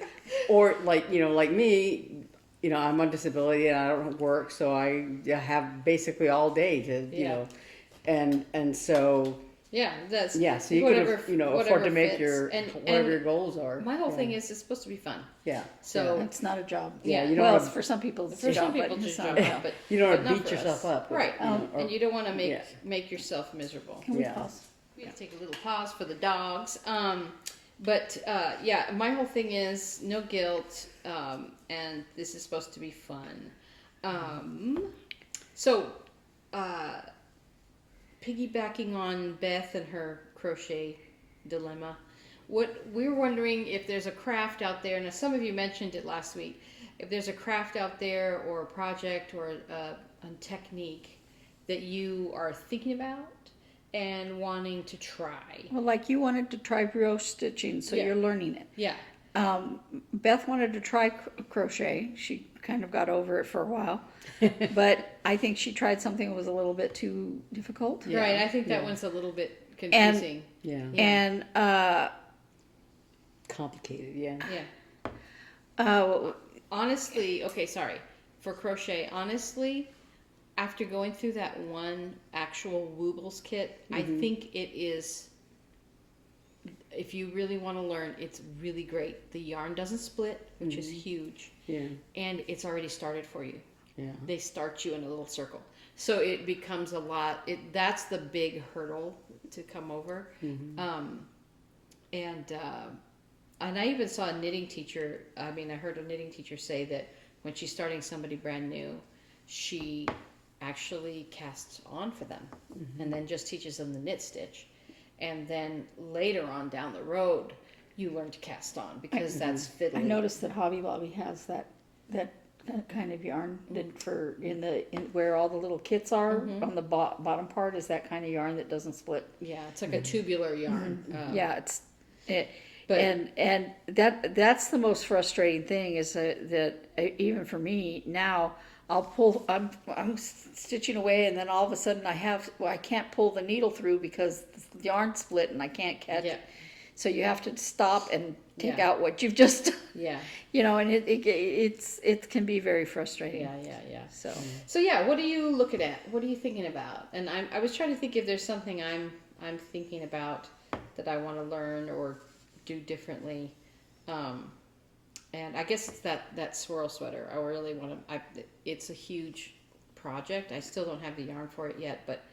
Or like, you know, like me, you know, I'm on disability and I don't work, so I have basically all day to, you know, and so. Yeah, that's so you whatever, can, you know, afford to make your whatever your goals are. My whole thing is it's supposed to be fun. Yeah. So it's not a job. Yeah, you don't well, have, for some people it's for a some job, people but it's it's a not job, a job. but you don't but want to not beat for yourself us. up. Right. Or, And you don't want to make yourself miserable. Can we pause? We have to take a little pause for the dogs. But my whole thing is no guilt, and this is supposed to be fun. So, piggybacking on Beth and her crochet dilemma, what we're wondering if there's a craft out there, and some of you mentioned it last week, if there's a craft out there or a project or a technique that you are thinking about and wanting to try. Well, like you wanted to try brioche stitching, so you're learning it. Yeah. Beth wanted to try crochet. She kind of got over it for a while, but I think she tried something that was a little bit too difficult. Yeah. Right, I think that one's a little bit confusing. And complicated, honestly, for crochet, honestly, after going through that one actual Woobles kit, I think it is, if you really want to learn, it's really great. The yarn doesn't split, which is huge. Yeah. And it's already started for you. Yeah. They start you in a little circle. So it becomes a lot, that's the big hurdle to come over. And I even saw a knitting teacher, I heard a knitting teacher say that when she's starting somebody brand new, she actually casts on for them, and then just teaches them the knit stitch. And then later on down the road, you learn to cast on, because that's fiddly. I noticed that Hobby Lobby has that kind of yarn that for in where all the little kits are on the bottom part is that kind of yarn that doesn't split. Yeah, it's like a tubular yarn. Yeah, But- and that's the most frustrating thing is that even for me now I'm stitching away, and then all of a sudden I can't pull the needle through because the yarn split and I can't catch. Yeah. So you have to stop and take Yeah. out what you've just done. Yeah. And it can be very frustrating. Yeah. So yeah, what are you looking at? What are you thinking about? And I was trying to think if there's something I'm thinking about that I want to learn or do differently. And I guess it's that swirl sweater. I really want to. It's a huge project. I still don't have the yarn for it yet, but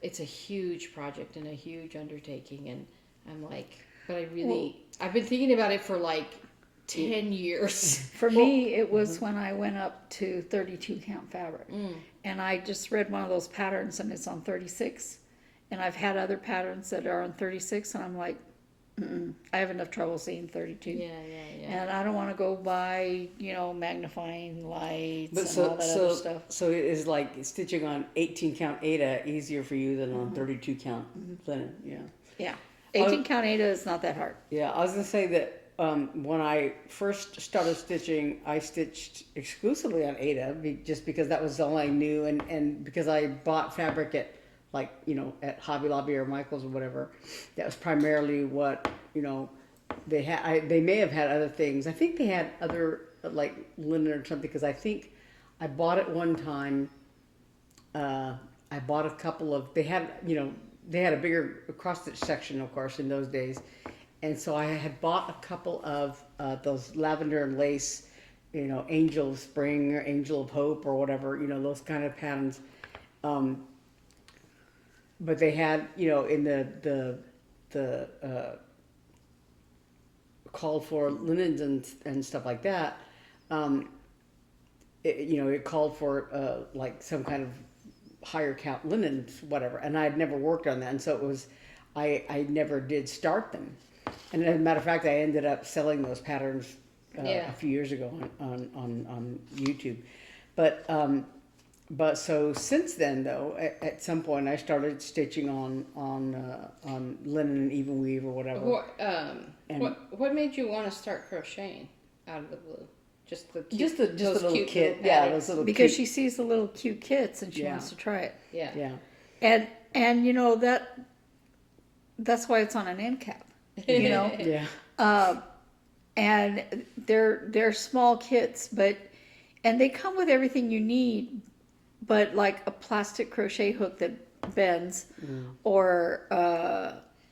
it's a huge project and a huge undertaking. And I'm like, but I've been thinking about it for like 10 years. for me, it was when I went up to 32 count fabric, and I just read one of those patterns, and it's on 36, and I've had other patterns that are on 36, and I'm like, I have enough trouble seeing 32. Yeah. And I don't want to go buy, magnifying lights But and all that other stuff. so it is like stitching on 18 count Aida easier for you than on 32 count linen. Yeah. Yeah. 18 count Aida is not that hard. Yeah, I was gonna say that when I first started stitching, I stitched exclusively on Aida just because that was all I knew, and because I bought fabric at at Hobby Lobby or Michael's or whatever. That was primarily what they had. They may have had other things. I think they had other like linen or something, because I think I bought it one time. I bought a couple of. They had a bigger cross stitch section, of course, in those days, and so I had bought a couple of those lavender and lace, Angel of Spring or Angel of Hope or whatever, those kind of patterns. But they had, in the called for linens and stuff like that. It called for like some kind of higher count linens, whatever. And I had never worked on that, and so it was, I never did start them. And as a matter of fact, I ended up selling those patterns a few years ago on YouTube. But so since then, though, at some point I started stitching on linen and even weave or whatever. What made you want to start crocheting out of the blue? Just the little cute kit, little yeah, patterns? those little Because cute, she sees the little cute kits and she wants to try it. Yeah. And that's why it's on an end cap. yeah. And they're small kits, and they come with everything you need, but like a plastic crochet hook that bends, or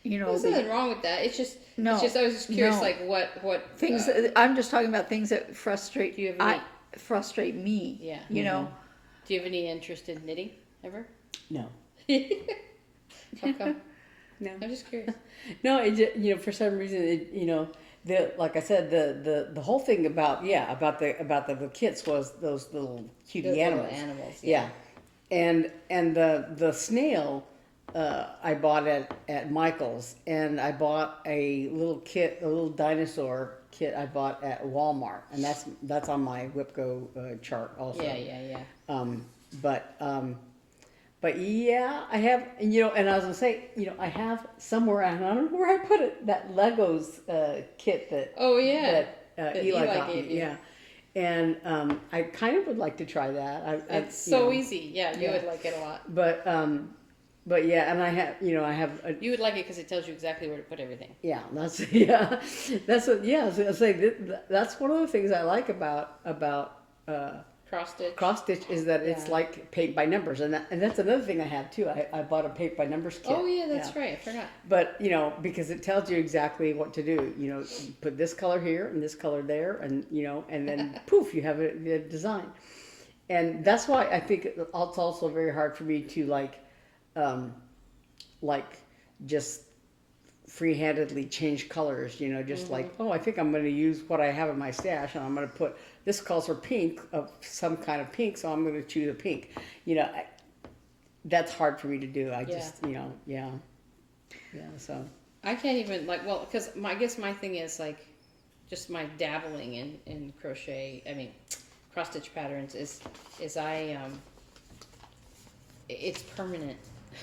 There's nothing wrong with that. It's just I was just curious, like what things. I'm just talking about things that frustrate you. Frustrate me. Yeah. Do you have any interest in knitting ever? No. How come? No. I'm just curious. No, it for some reason, like I said, the whole thing about the kits was those little cutie animals. Little animals. Yeah. And the snail I bought at Michael's, and I bought a little kit, a little dinosaur kit I bought at Walmart, and that's on my WIP-GO chart also. Yeah. But yeah, I have, and I was gonna say, I have somewhere, and I don't know where I put it, that Legos kit that that Eli got me. Yeah, and I kind of would like to try that. It's so easy. Yeah, you would like it a lot. But yeah, and I have, you would like it because it tells you exactly where to put everything. Yeah, that's So I say that's one of the things I like about Cross stitch is that it's like paint by numbers, and that's another thing I have too. I bought a paint by numbers kit. Oh yeah, that's right. I forgot. But because it tells you exactly what to do. You put this color here and this color there, and and then poof, you have a design. And that's why I think it's also very hard for me to like just free-handedly change colors, you know, just like, oh, I think I'm going to use what I have in my stash, and I'm going to put, this calls for pink, of some kind of pink, so I'm going to choose a pink. You know, that's hard for me to do. I just, you know, yeah, so. I can't even, like, well, because I guess my thing is, like, just my dabbling in crochet, I mean, cross-stitch patterns is it's permanent.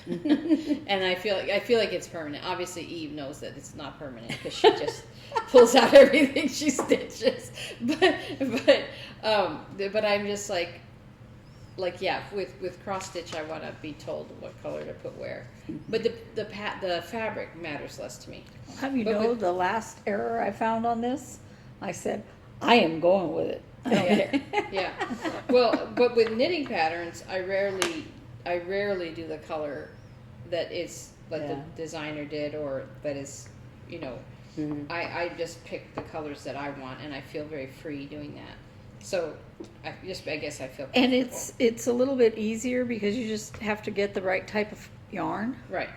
And I feel like it's permanent. Obviously, Eve knows that it's not permanent because she just pulls out everything she stitches. But I'm just like yeah. With cross stitch, I want to be told what color to put where. But the fabric matters less to me. Have you know the last error I found on this? I said, I am going with it. I don't care. Yeah. Well, but with knitting patterns, I rarely do the color that is like the designer did, or that is, you know, I just pick the colors that I want, and I feel very free doing that. So I guess I feel comfortable. And it's a little bit easier because you just have to get the right type of yarn. Right.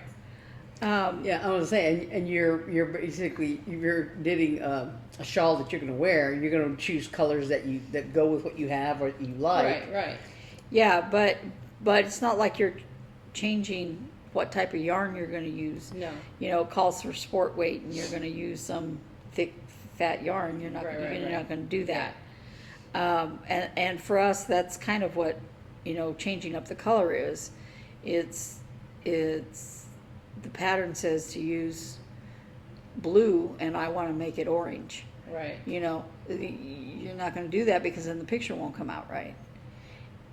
Yeah, I was saying, and you're basically, you're knitting a shawl that you're going to wear. You're going to choose colors that go with what you have or you like. Right. Yeah, but it's not like you're changing what type of yarn you're going to use. No. You know, it calls for sport weight, and you're going to use some thick, fat yarn. You're not not going to do that. And for us, that's kind of what, you know, changing up the color is. It's the pattern says to use blue, and I want to make it orange. Right. You know, you're not going to do that because then the picture won't come out right.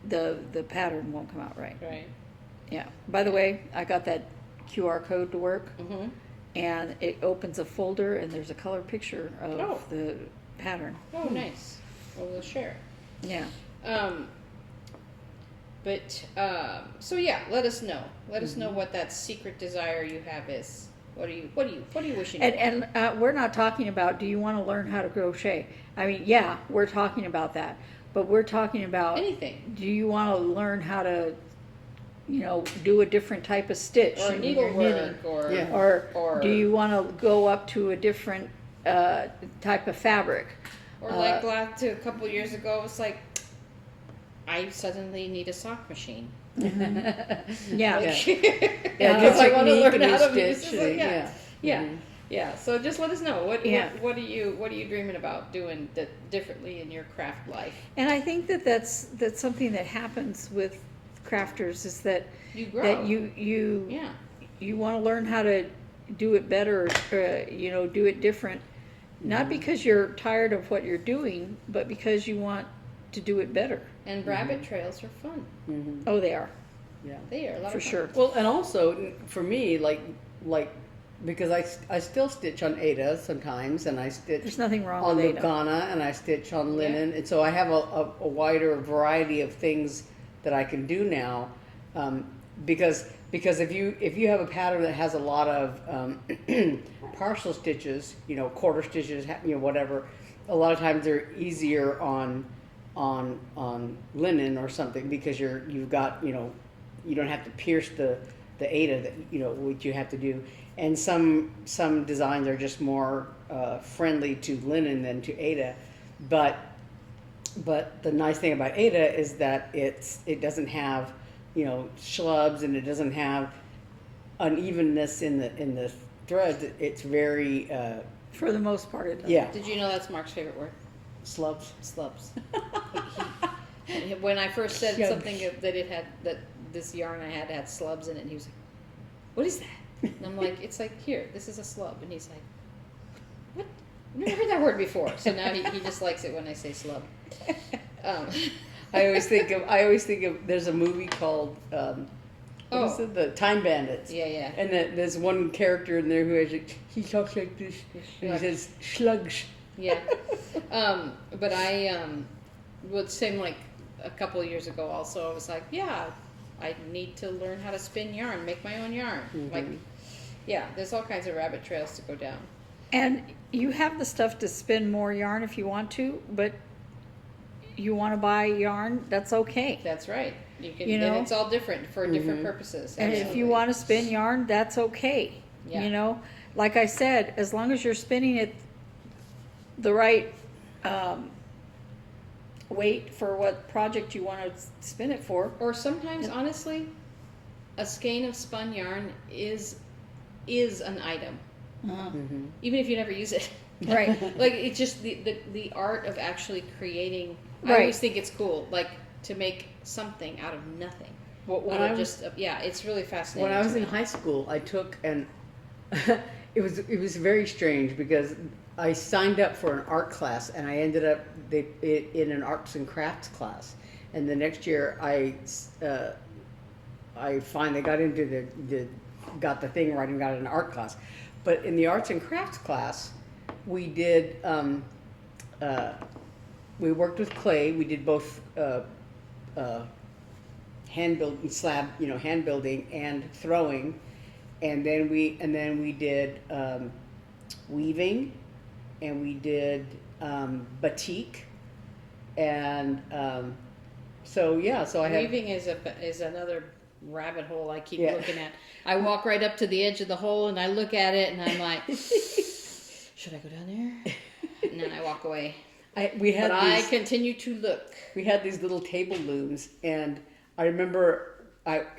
The pattern won't come out right. Right. Yeah. By the way, I got that QR code to work, and it opens a folder, and there's a color picture of the pattern. Oh, nice. Well, we'll share. Yeah. So yeah, let us know. Let us know what that secret desire you have is. What are you wishing for? And we're not talking about, do you want to learn how to crochet? I mean, yeah, we're talking about that, but we're talking about anything. Do you want to learn how to, you know, do a different type of stitch or needlework, or do you want to go up to a different type of fabric? Or like a couple years ago, it's like, I suddenly need a sock machine. Yeah. Because I want to learn how to use it. Yeah. So just let us know what are you dreaming about doing differently in your craft life. And I think that's something that happens with crafters is that you grow. That you want to learn how to do it better, or, you know, do it different. Not because you're tired of what you're doing, but because you want to do it better. And rabbit trails are fun. Oh, they are. Yeah, they are a lot for of fun. sure. Well, and also for me, like because I still stitch on Ada sometimes, and I stitch. There's nothing wrong on with Ada. Lugana, and I stitch on linen, and so I have a wider variety of things that I can do now, because if you have a pattern that has a lot of partial stitches, you know, quarter stitches, you know, whatever, a lot of times they're easier on linen or something because you've got, you know, you don't have to pierce the Ada that, you know, what you have to do. And some designs are just more friendly to linen than to Ada, but the nice thing about Ada is that it doesn't have, you know, schlubs, and it doesn't have unevenness in the threads. It's very for the most part, it does. Yeah. Did you know that's Mark's favorite word? Slubs. When I first said something that this yarn I had slubs in it, and he was like, "What is that?" And I'm like, "It's like, here, this is a slub." And he's like, "What? I've never heard that word before." So now he just likes it when I say slub. I always think of there's a movie called what is it? The Time Bandits. Yeah. And there's one character in there who has he talks like this, and he says slugs. Yeah. But I would say, like, a couple of years ago also, I was like, yeah, I need to learn how to spin yarn, make my own yarn. Like, yeah, there's all kinds of rabbit trails to go down. And you have the stuff to spin more yarn if you want to, but you want to buy yarn, that's okay. That's right. You can, you know, and it's all different for different purposes. And if you want to spin yarn, that's okay. Yeah. You know, like I said, as long as you're spinning it the right weight for what project you want to spin it for. Or sometimes, honestly, a skein of spun yarn is an item, even if you never use it. Right. Like, it's just the art of actually creating. I Right. always think it's cool, like, to make something out of nothing. When Out I of was, it's really fascinating. when I was to in me. high school, I took and it was very strange because I signed up for an art class and I ended up in an arts and crafts class, and the next year I finally got into got the thing right and got an art class, but in the arts and crafts class we did we worked with clay. We did both hand building and throwing, and then we did weaving, and we did batik, and so I had Weaving is another rabbit hole I keep Yeah. looking at. I walk right up to the edge of the hole and I look at it and I'm like, should I go down there? And then I walk away. But I continue to look. We had these little table looms, and I remember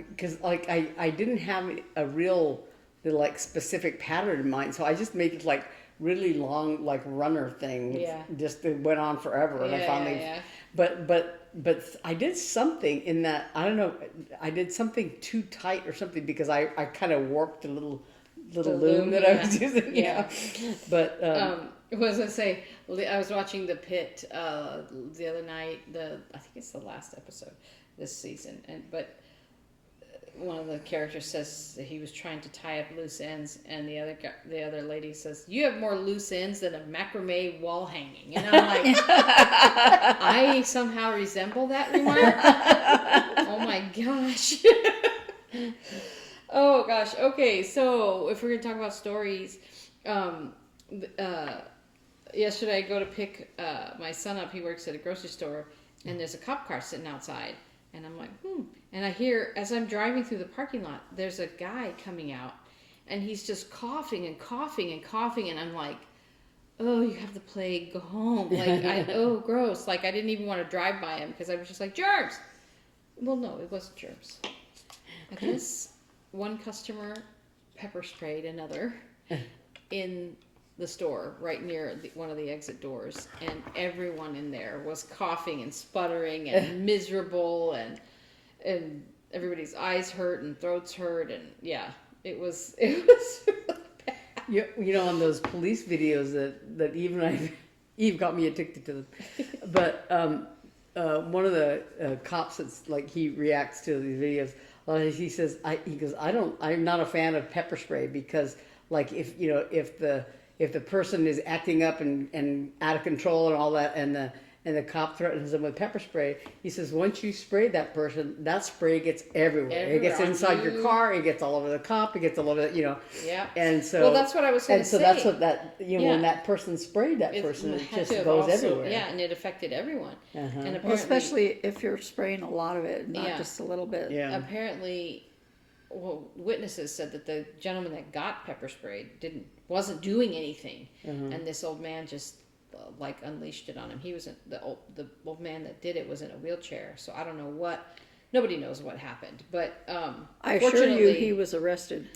because I didn't have the specific pattern in mind, so I just made it like really long, like runner thing. Yeah. Just it went on forever, and I finally. Yeah. But I did something in that, I don't know, I did something too tight or something because I kind of warped the little loom that I was using. Yeah. But What was I say? I was watching The Pit the other night. I think it's the last episode this season, but one of the characters says that he was trying to tie up loose ends, and the other lady says, "You have more loose ends than a macrame wall hanging." And I'm like, I somehow resemble that remark. Oh my gosh. Oh gosh. Okay, so if we're gonna talk about stories, yesterday I go to pick my son up. He works at a grocery store, and there's a cop car sitting outside. And I'm like, And I hear, as I'm driving through the parking lot, there's a guy coming out, and he's just coughing and coughing and coughing. And I'm like, oh, you have the plague, go home. Like, oh, gross. Like, I didn't even want to drive by him because I was just like, germs. Well, no, it wasn't germs. I guess one customer pepper sprayed another in the store right near one of the exit doors, and everyone in there was coughing and sputtering and miserable, and everybody's eyes hurt and throats hurt, and it was really bad. you know, on those police videos that Eve got me addicted to them, but one of the cops that's like, he reacts to these videos. He says, I'm not a fan of pepper spray because, like, if the person is acting up and out of control and all that, and the cop threatens them with pepper spray, he says, once you spray that person, that spray gets everywhere. It gets inside your car, it gets all over the cop, it gets all over Yeah. And so, well, that's what I was going to say. And so that's what when that person sprayed that person, it just goes everywhere. Yeah, and it affected everyone. And apparently, Well, especially if you're spraying a lot of it, not just a little bit. Yeah. Apparently, witnesses said that the gentleman that got pepper sprayed wasn't doing anything, and this old man just like unleashed it on him. He wasn't the old man that did it was in a wheelchair, so I don't know what. Nobody knows what happened, but I assure you, he was arrested.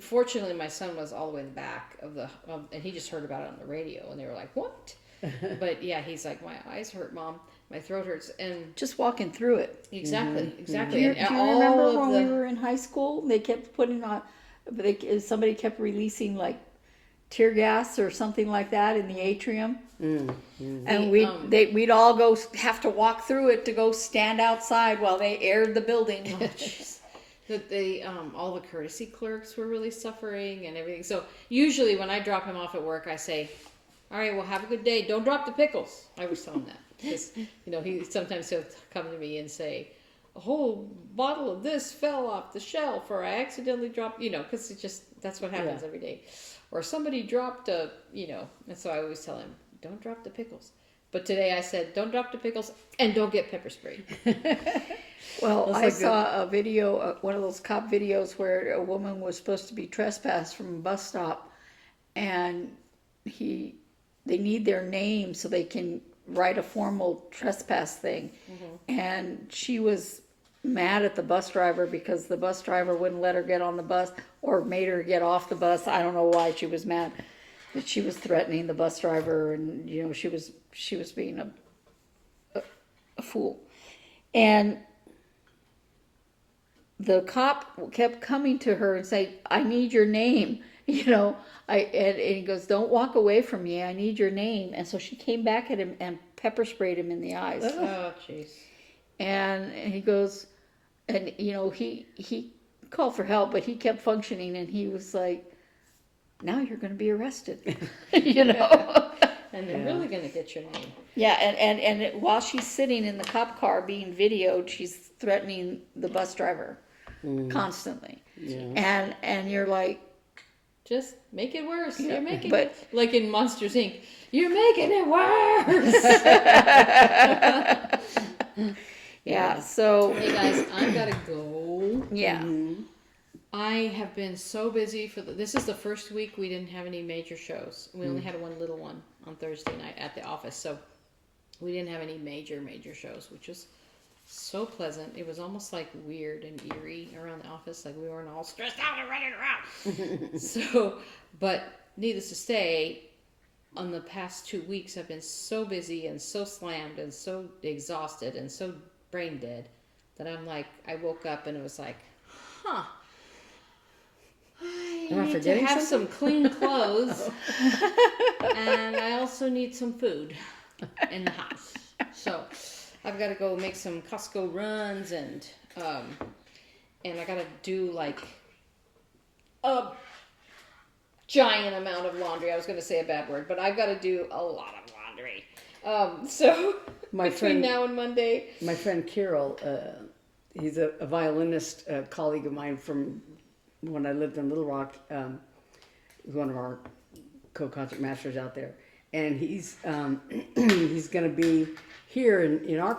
Fortunately, my son was all the way in the back of and he just heard about it on the radio, and they were like, "What?" But yeah, he's like, "My eyes hurt, Mom. My throat hurts," and Just walking through it. exactly. Do you, And do you all remember of when we were in high school? They kept putting on, somebody kept releasing like tear gas or something like that in the atrium, and we'd all have to walk through it to go stand outside while they aired the building. that they all the courtesy clerks were really suffering and everything. So usually when I drop him off at work, I say, "All right, well, have a good day. Don't drop the pickles." I always tell him that because he'll come to me and say, "A whole bottle of this fell off the shelf, or I accidentally dropped," because that's what happens every day. Or somebody dropped and so I always tell him, "Don't drop the pickles." But today I said, "Don't drop the pickles and don't get pepper sprayed." Well, I saw a video, one of those cop videos where a woman was supposed to be trespassed from a bus stop, and they need their name so they can write a formal trespass thing. And she was mad at the bus driver because the bus driver wouldn't let her get on the bus or made her get off the bus. I don't know why she was mad. That she was threatening the bus driver, and she was being a fool. And the cop kept coming to her and saying, "I need your name." And he goes, "Don't walk away from me. I need your name." And so she came back at him and pepper sprayed him in the eyes. Oh, jeez. And he goes, and he called for help, but he kept functioning, and he was like, "Now you're going to be arrested," And they're really going to get your name. Yeah, and while she's sitting in the cop car being videoed, she's threatening the bus driver constantly. Yeah. And you're like, Just make it worse. Yeah, You're making but- it like in Monsters Inc. You're making it worse. yeah. So Hey guys, I've got to go. yeah, I have been so busy this is the first week we didn't have any major shows. We only had one little one on Thursday night at the office, so we didn't have any major shows, which was so pleasant. It was almost like weird and eerie around the office, like we weren't all stressed out and running around. So, but needless to say, on the past 2 weeks I've been so busy and so slammed and so exhausted and so brain dead that I woke up and it was like, I Am I need to forgetting have something? some clean clothes, and I also need some food in the house. So I've got to go make some Costco runs, and I got to do like a giant amount of laundry. I was going to say a bad word, but I've got to do a lot of laundry. So My between friend- now and Monday, My friend Carol, he's a violinist colleague of mine from when I lived in Little Rock. He's one of our co-concert masters out there, and he's he's going to be here in our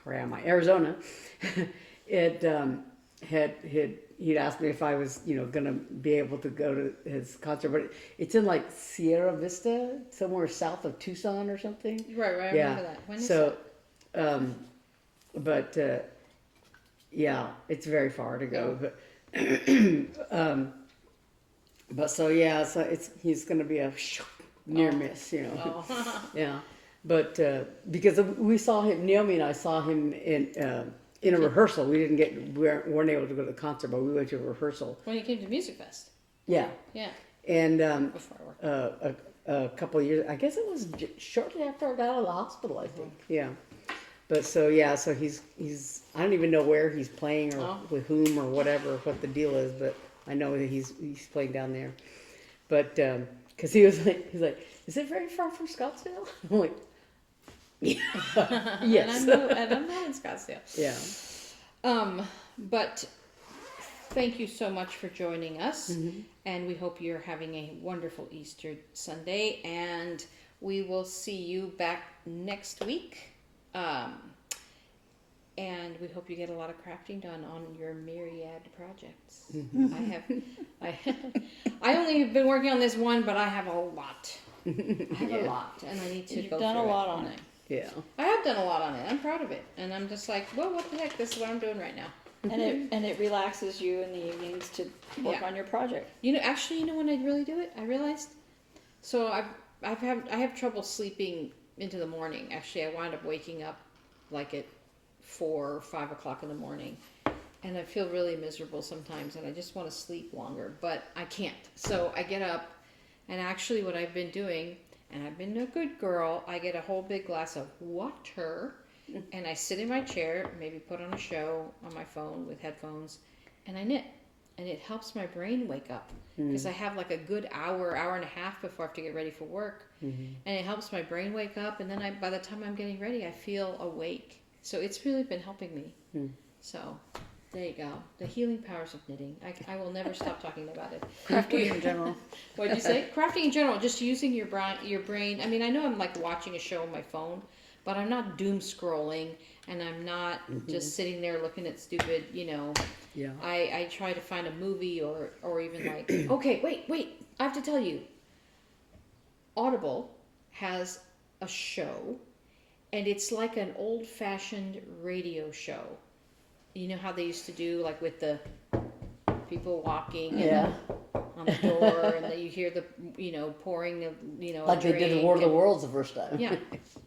where am I, Arizona. He'd asked me if I was going to be able to go to his concert, but it's in like Sierra Vista, somewhere south of Tucson or something. right? I remember that. When is So, yeah, it's very far to go, but so he's going to be a near miss, Oh. yeah. But because we saw him, Naomi and I saw him in a rehearsal. We weren't able to go to the concert, but we went to a rehearsal. When you came to Music Fest. Yeah, Yeah. and Before I worked. a couple of years. I guess it was shortly after I got out of the hospital. I think. Yeah. But so he's I don't even know where he's playing or with whom or whatever, what the deal is, but I know that he's playing down there. But because he's like, is it very far from Scottsdale? I'm like, yeah. Yes. And I'm not in Scottsdale. Yeah. But thank you so much for joining us, and we hope you're having a wonderful Easter Sunday, and we will see you back next week. And we hope you get a lot of crafting done on your myriad projects. I only have been working on this one, but I have a lot. A lot, and I need to You've go done through a lot on it. Yeah. I have done a lot on it. I'm proud of it, and I'm just like, well, what the heck? This is what I'm doing right now. And it relaxes you in the evenings to work Yeah. on your project. Actually, when I really do it, I realized. So I have trouble sleeping into the morning. Actually, I wind up waking up like at 4 or 5 o'clock in the morning, and I feel really miserable sometimes, and I just want to sleep longer, but I can't. So I get up, and actually, what I've been doing, and I've been a good girl, I get a whole big glass of water. And I sit in my chair, maybe put on a show on my phone with headphones, and I knit. And it helps my brain wake up because I have like a good hour and a half before I have to get ready for work. And it helps my brain wake up, and then by the time I'm getting ready, I feel awake. So it's really been helping me. So there you go. The healing powers of knitting. I will never stop talking about it. Crafting in general. What did you say? Crafting in general, just using your brain. I mean, I know I'm like watching a show on my phone, but I'm not doom scrolling, and I'm not just sitting there looking at stupid, Yeah. I try to find a movie or even like, okay, wait, I have to tell you. Audible has a show, and it's like an old-fashioned radio show. You know how they used to do, like with the people walking and on the door, and then you hear the, pouring the, Like they did in War of the Worlds the first time. Yeah.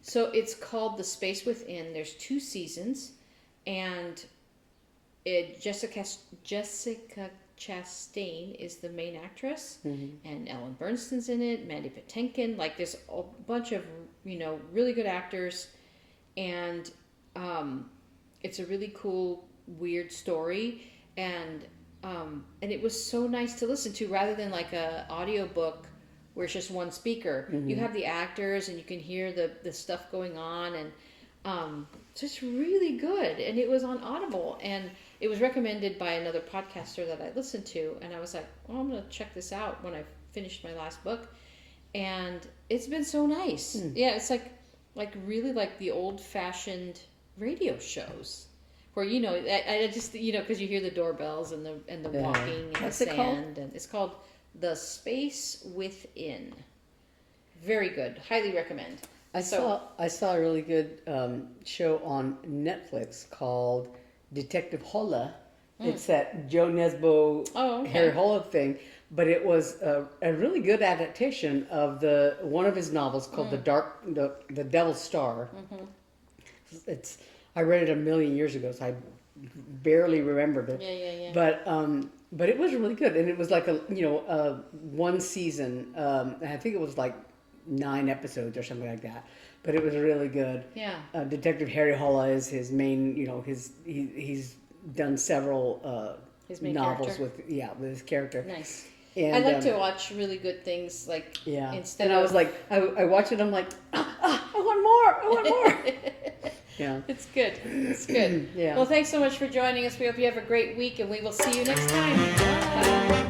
So it's called The Space Within. There's 2 seasons, and Jessica Chastain is the main actress, and Ellen Bernstein's in it, Mandy Patinkin. Like, there's a bunch of, really good actors, and it's a really cool, weird story, and it was so nice to listen to, rather than like a audiobook where it's just one speaker. You have the actors, and you can hear the stuff going on, and so it's really good. And it was on Audible, and it was recommended by another podcaster that I listened to, and I was like, well, I'm going to check this out when I finished my last book. And it's been so nice. Yeah, it's like really like the old-fashioned radio shows where, I just, because you hear the doorbells and the walking and What's the it called? sand. And it's called The Space Within. Very good. Highly recommend. I saw a really good show on Netflix called Detective Holla. It's that Joe Nesbo, Harry Holla thing, but it was a really good adaptation of one of his novels called The Devil's Star. I read it a million years ago, so I barely remembered it. Yeah. But it was really good, and it was like a one season. I think it was like 9 episodes or something like that. But it was really good. Yeah. Detective Harry Holla is his main. He's done several His main novels character? with his character. Nice. And, I like to watch really good things, like, instead and I was like, I watch it, I'm like, I want more. Yeah. It's good. It's good. Yeah. Well, thanks so much for joining us. We hope you have a great week, and we will see you next time. Bye.